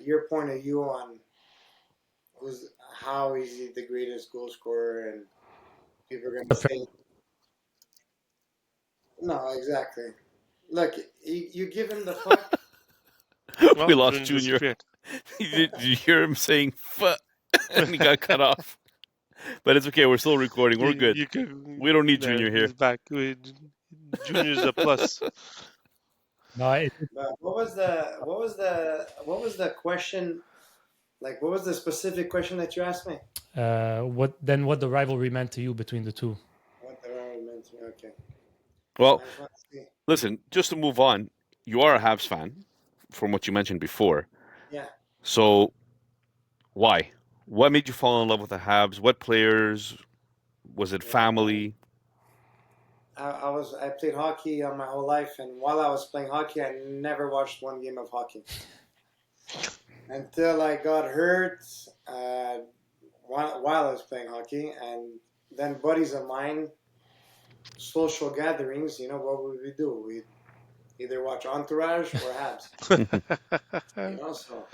your point of view on how is he the greatest goal scorer, and people are gonna say no, exactly. Look, you give him the puck. Well, We lost Junior Junior. disappeared. Did you hear him saying "fuck"? And he got cut off. But it's okay. We're still recording. We're good. We don't need There, Junior here. he's back. Junior's a plus. No, But what was the question? Like, what was the specific question that you asked me? what the rivalry meant to you between the two? What the hell meant to me? Okay. Well, I just want to see. listen, just to move on, you are a Habs fan, from what you mentioned before. Yeah. So, why? What made you fall in love with the Habs? What players? Was it family? I played hockey my whole life, and while I was playing hockey, I never watched one game of hockey until I got hurt while I was playing hockey, and then buddies of mine, social gatherings. What would we do? We'd either watch Entourage or Habs. So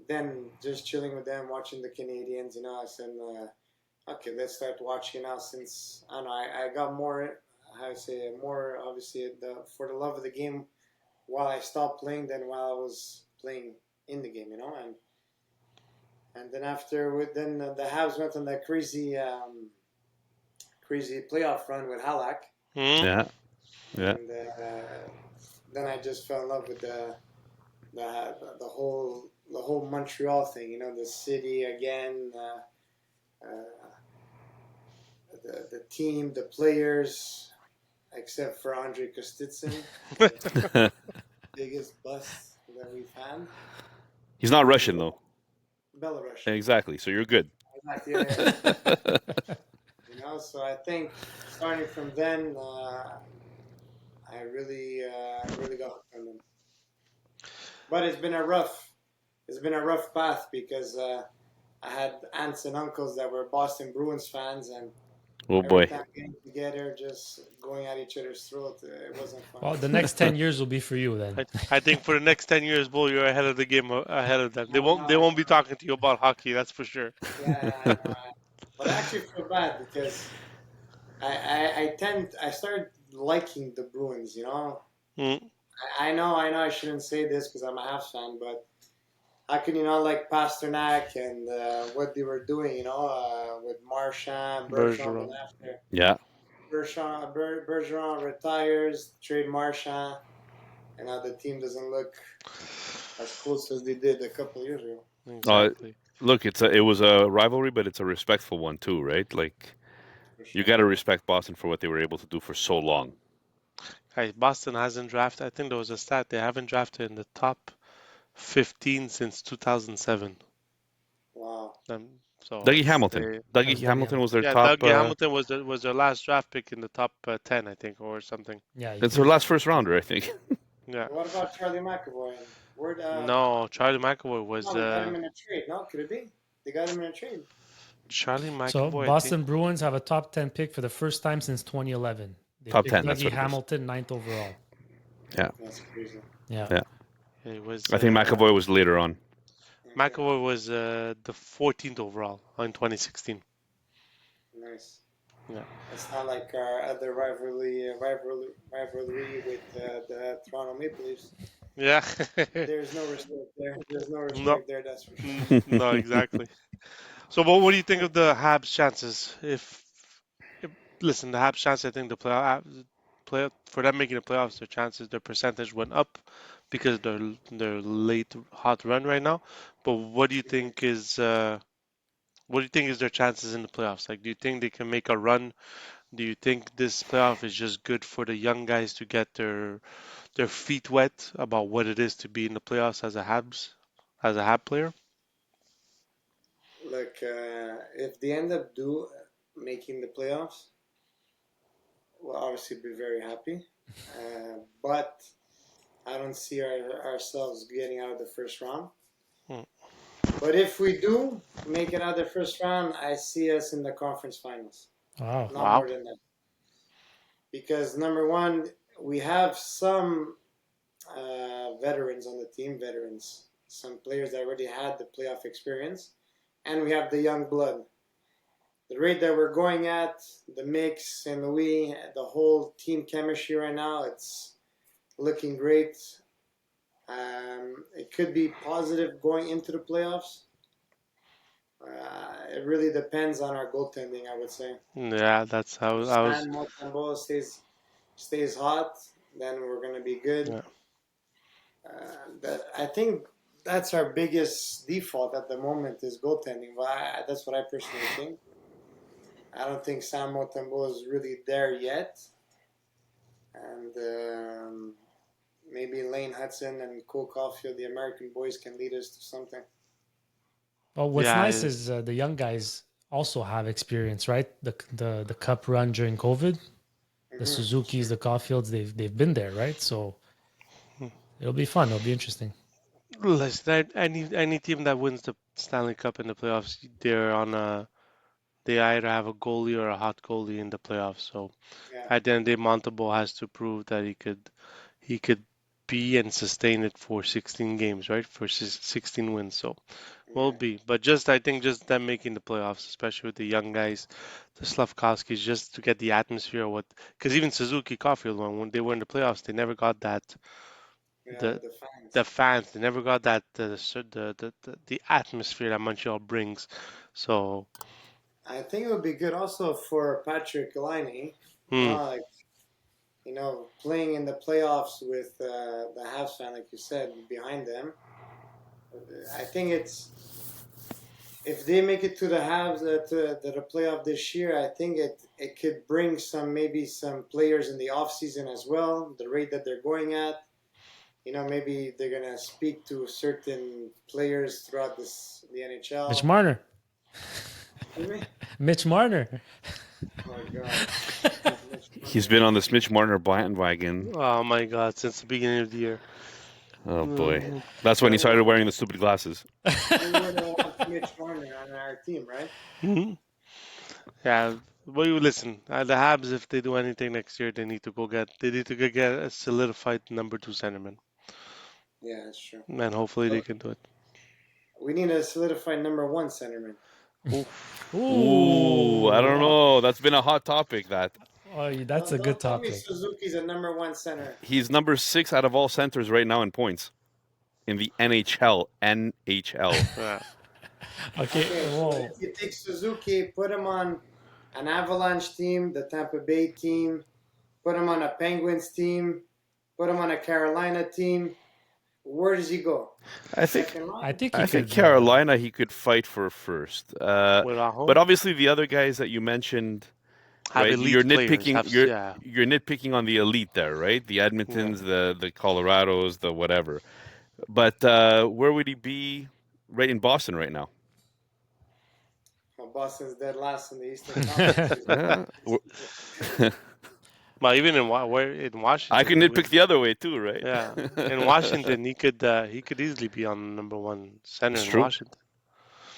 then just chilling with them, watching the Canadians. I said, okay, let's start watching now. Since I don't know, I got more, how to say, more obviously for the love of the game while I stopped playing than while I was playing in the game. And then then the Habs went on that crazy playoff run with Halak. Yeah. And then I just fell in love with the whole Montreal thing. The city again. The team, the players, except for Andrei Kostitsyn, biggest bust that we've had. He's not Russian though. Belarusian. Exactly. So you're good. Exactly. Yeah. So I think starting from then, I really got hooked on them. But it's been a rough path because I had aunts and uncles that were Boston Bruins fans, and Oh every boy. time getting together, just going at each other's throat, it wasn't fun. Well, the next 10 years will be for you then. I think for the next 10 years, Bull, you're ahead of the game, ahead of them. They No, won't be talking to you about hockey, that's for sure. Yeah, I know. But I actually feel bad because I started liking the Bruins. Mm. I know I shouldn't say this because I'm a Habs fan, but how can you not like Pasternak and what they were doing? With Marchand, Bergeron, and after Yeah. Bergeron retires, trade Marchand, and now the team doesn't look as close as they did a couple of years ago. Exactly. Look, it was a rivalry, but it's a respectful one too, right? Like For sure. you got to respect Boston for what they were able to do for so long. Hey, Boston hasn't drafted. I think there was a stat they haven't drafted in the top 15 since 2007. Wow. So Dougie Hamilton. Dougie Hamilton was their top. Dougie Hamilton was their last draft pick in the top 10, I think, or something. Yeah. That's their last first rounder, I think. Yeah. What about Charlie McAvoy? No, Charlie McAvoy was. No, they got him in a trade. No, could it be? They got him in a trade. Charlie McAvoy. So I Boston think. Bruins have a top 10 pick for the first time since 2011. They Top picked 10, that's Dougie what it is. Hamilton, 9th overall. That's crazy. Yeah. Yeah. It was. I think McAvoy was later on. McAvoy was the 14th overall in 2016. Nice. Yeah. It's not like our other rivalry with the Toronto Maple Leafs. Yeah. There's no respect there. There's no No. respect there. That's for sure. No, exactly. So, what do you think of the Habs' chances? If listen, the Habs' chance, I think the play for them making the playoffs, their chances, their percentage went up because of their late hot run right now. But what do you think is their chances in the playoffs? Like, do you think they can make a run? Do you think this playoff is just good for the young guys to get their feet wet about what it is to be in the playoffs as a Hab player? Look, if they end up making the playoffs, we'll obviously be very happy. But I don't see ourselves getting out of the first round. Hmm. But if we do make it out of the first round, I see us in the conference finals. Wow. Not Wow. more than that. Because number one, we have some veterans on the team, some players that already had the playoff experience, and we have the young blood. The rate that we're going at, the mix and the whole team chemistry right now, it's looking great. It could be positive going into the playoffs. It really depends on our goaltending, I would say. Yeah, that's how If I was. Stan Montembeau stays hot, then we're gonna be good. Yeah. That I think that's our biggest default at the moment is goaltending. That's what I personally think. I don't think Sam Montembeau is really there yet, and maybe Lane Hudson and Cole Caulfield, the American boys, can lead us to something. Well, what's nice Yeah, is the young guys also have experience, right? The cup run during COVID, the Suzuki's, the Caulfields, they've been there, right? So it'll be fun. It'll be interesting. listen, any team that wins the Stanley Cup in the playoffs, they either have a goalie or a hot goalie in the playoffs. So Yeah, at the end of the day, Montembeau has to prove that he could be and sustain it for 16 games, right? For 16 wins. So will yeah. be. But I think just them making the playoffs, especially with the young guys, the Slavkovskis, just to get the atmosphere of what, because even Suzuki Caulfield, when they were in the playoffs, they never got that, Yeah, the with the fans. the fans, they never got that, the atmosphere that Montreal brings. So, I think it would be good also for Patrick Laine. hmm, Like playing in the playoffs with the Habs fan, like you said, behind them. I think it's if they make it to the Habs to the playoff this year, I think it could bring maybe some players in the off season as well. The rate that they're going at, maybe they're gonna speak to certain players throughout the Mitch NHL. Marner. Excuse me? Mitch Marner. Oh God. He's been on the Mitch Marner bandwagon. oh my God, since the beginning of the year. Oh boy, Mm, that's when he started wearing the stupid glasses. Who wouldn't want Mitch Marner on our team, right? mhm. Yeah, well, you listen. The Habs, if they do anything next year, they need to go get a solidified number two centerman, Yeah, that's true. and hopefully they But can do it. we need a solidified number one centerman. Oof. Ooh, I don't Ooh. know. That's been a hot topic. Oh, that's a good Don't tell me topic. Suzuki's a number one center. He's number 6 out of all centers right now in points in the NHL. NHL. Yeah. Okay. Okay, so Whoa. if you take Suzuki, put him on an Avalanche team, the Tampa Bay team, put him on a Penguins team, put him on a Carolina team, where does he go? I think Second I line? think he I think could. Carolina he could fight for first. With our But home, obviously the other guys that you mentioned, have right? You're elite players. nitpicking. Have You're yeah. you're nitpicking on the elite there, right? The Yeah. Edmontons, the Colorados, the whatever. But where would he be? Right in Boston right now. Well, Boston's dead last in the Eastern Conference. Yeah. But even where in I can Washington, nitpick the other way too, right? yeah, in Washington, he could easily be on number one center It's in true. Washington.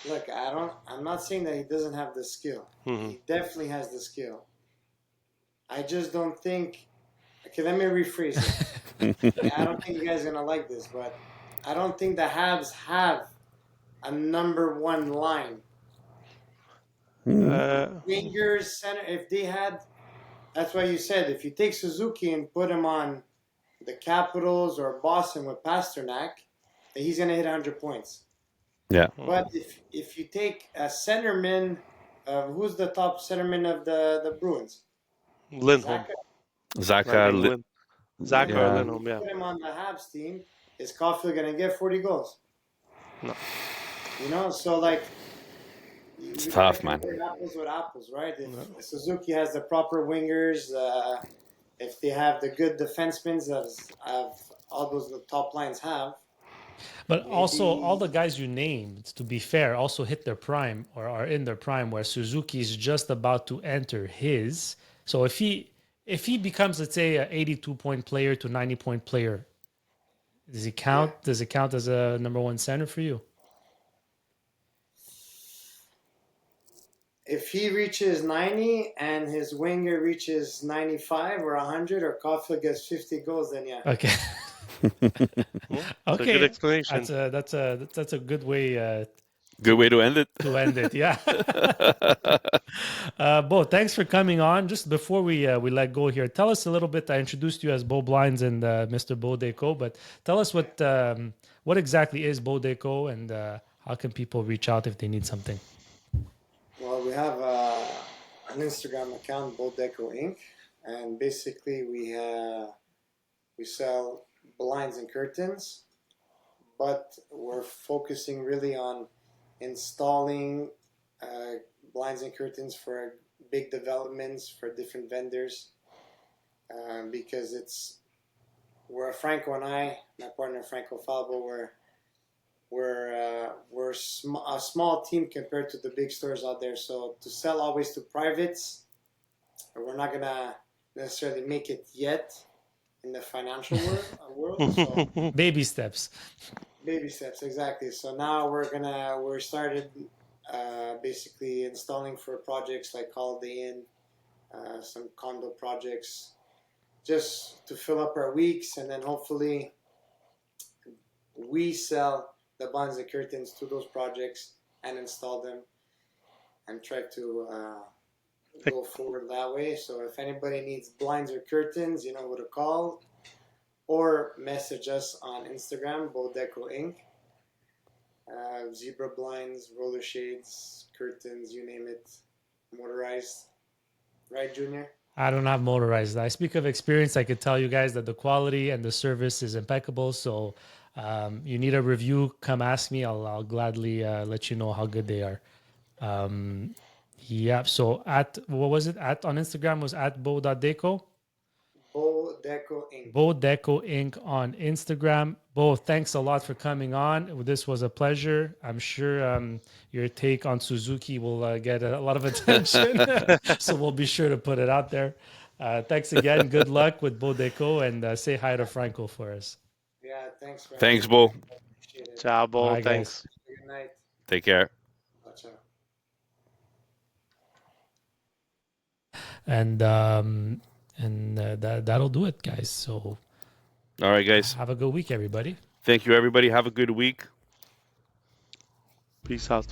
Look, I'm not saying that he doesn't have the skill. Hmm. He definitely has the skill. I just don't think. Okay, let me rephrase it. I don't think you guys are gonna like this, but I don't think the Habs have a number one line. Hmm. Wingers, center. If they had, that's why you said if you take Suzuki and put him on the Capitals or Boston with Pasternak, he's going to hit 100 points. Yeah. But if you take a centerman, who's the top centerman of the Bruins? Lindholm. Zaka, Zach or Yeah. Lindholm, yeah. Put him on the Habs team. Is Caulfield going to get 40 goals? No. You know, so like, It's you tough, gotta man. compare apples with apples, right? If Suzuki has the proper wingers, if they have the good defensemen as all those the top lines have. But also, Maybe- all the guys you named, to be fair, also hit their prime or are in their prime, where Suzuki is just about to enter his. So if he becomes, let's say, an 82-point player to 90-point player, does he count? Yeah. Does it count as a number one center for you? If he reaches 90 and his winger reaches 95 or 100 or Caulfield gets 50 goals, then yeah. Okay. It's a good Okay. explanation. That's a good way Good way to end it. to end it. Yeah. Bo, thanks for coming on. Just before we let go here, tell us a little bit. I introduced you as Bo Blinds and Mr. BoDeco, but tell us what exactly is BoDeco and how can people reach out if they need something. Well, we have an Instagram account, BoDeco Inc., and basically we sell blinds and curtains, but we're focusing really on installing blinds and curtains for big developments for different vendors, because we're Franco and I, my partner Franco Falbo, we're a small team compared to the big stores out there. So to sell always to privates, we're not gonna necessarily make it yet in the financial world. So Baby steps. baby steps, exactly. So now we're started basically installing for projects like Holiday Inn, some condo projects, just to fill up our weeks, and then hopefully we sell the blinds and curtains to those projects and install them and try to go forward that way. So if anybody needs blinds or curtains, you know who to call, or message us on Instagram, BoDeco Inc. Zebra blinds, roller shades, curtains, you name it, motorized. Right, Junior? I don't have motorized. I speak of experience. I could tell you guys that the quality and the service is impeccable. So you need a review, come ask me. I'll gladly let you know how good they are. Yeah. So what was it? On Instagram was at bo.deco. BoDeco Inc. BoDeco Inc. on Instagram. Bo, thanks a lot for coming on. This was a pleasure. I'm sure your take on Suzuki will get a lot of attention. So we'll be sure to put it out there. Thanks again. Good luck with BoDeco, and say hi to Franco for us. Yeah, thanks, man. Thanks, Bo. Appreciate it. Ciao, Bo. Bye, guys. Thanks. Good night. Take care. Watch out. And that'll do it, guys. So All right, guys. have a good week, everybody. Thank you, everybody. Have a good week. Peace out.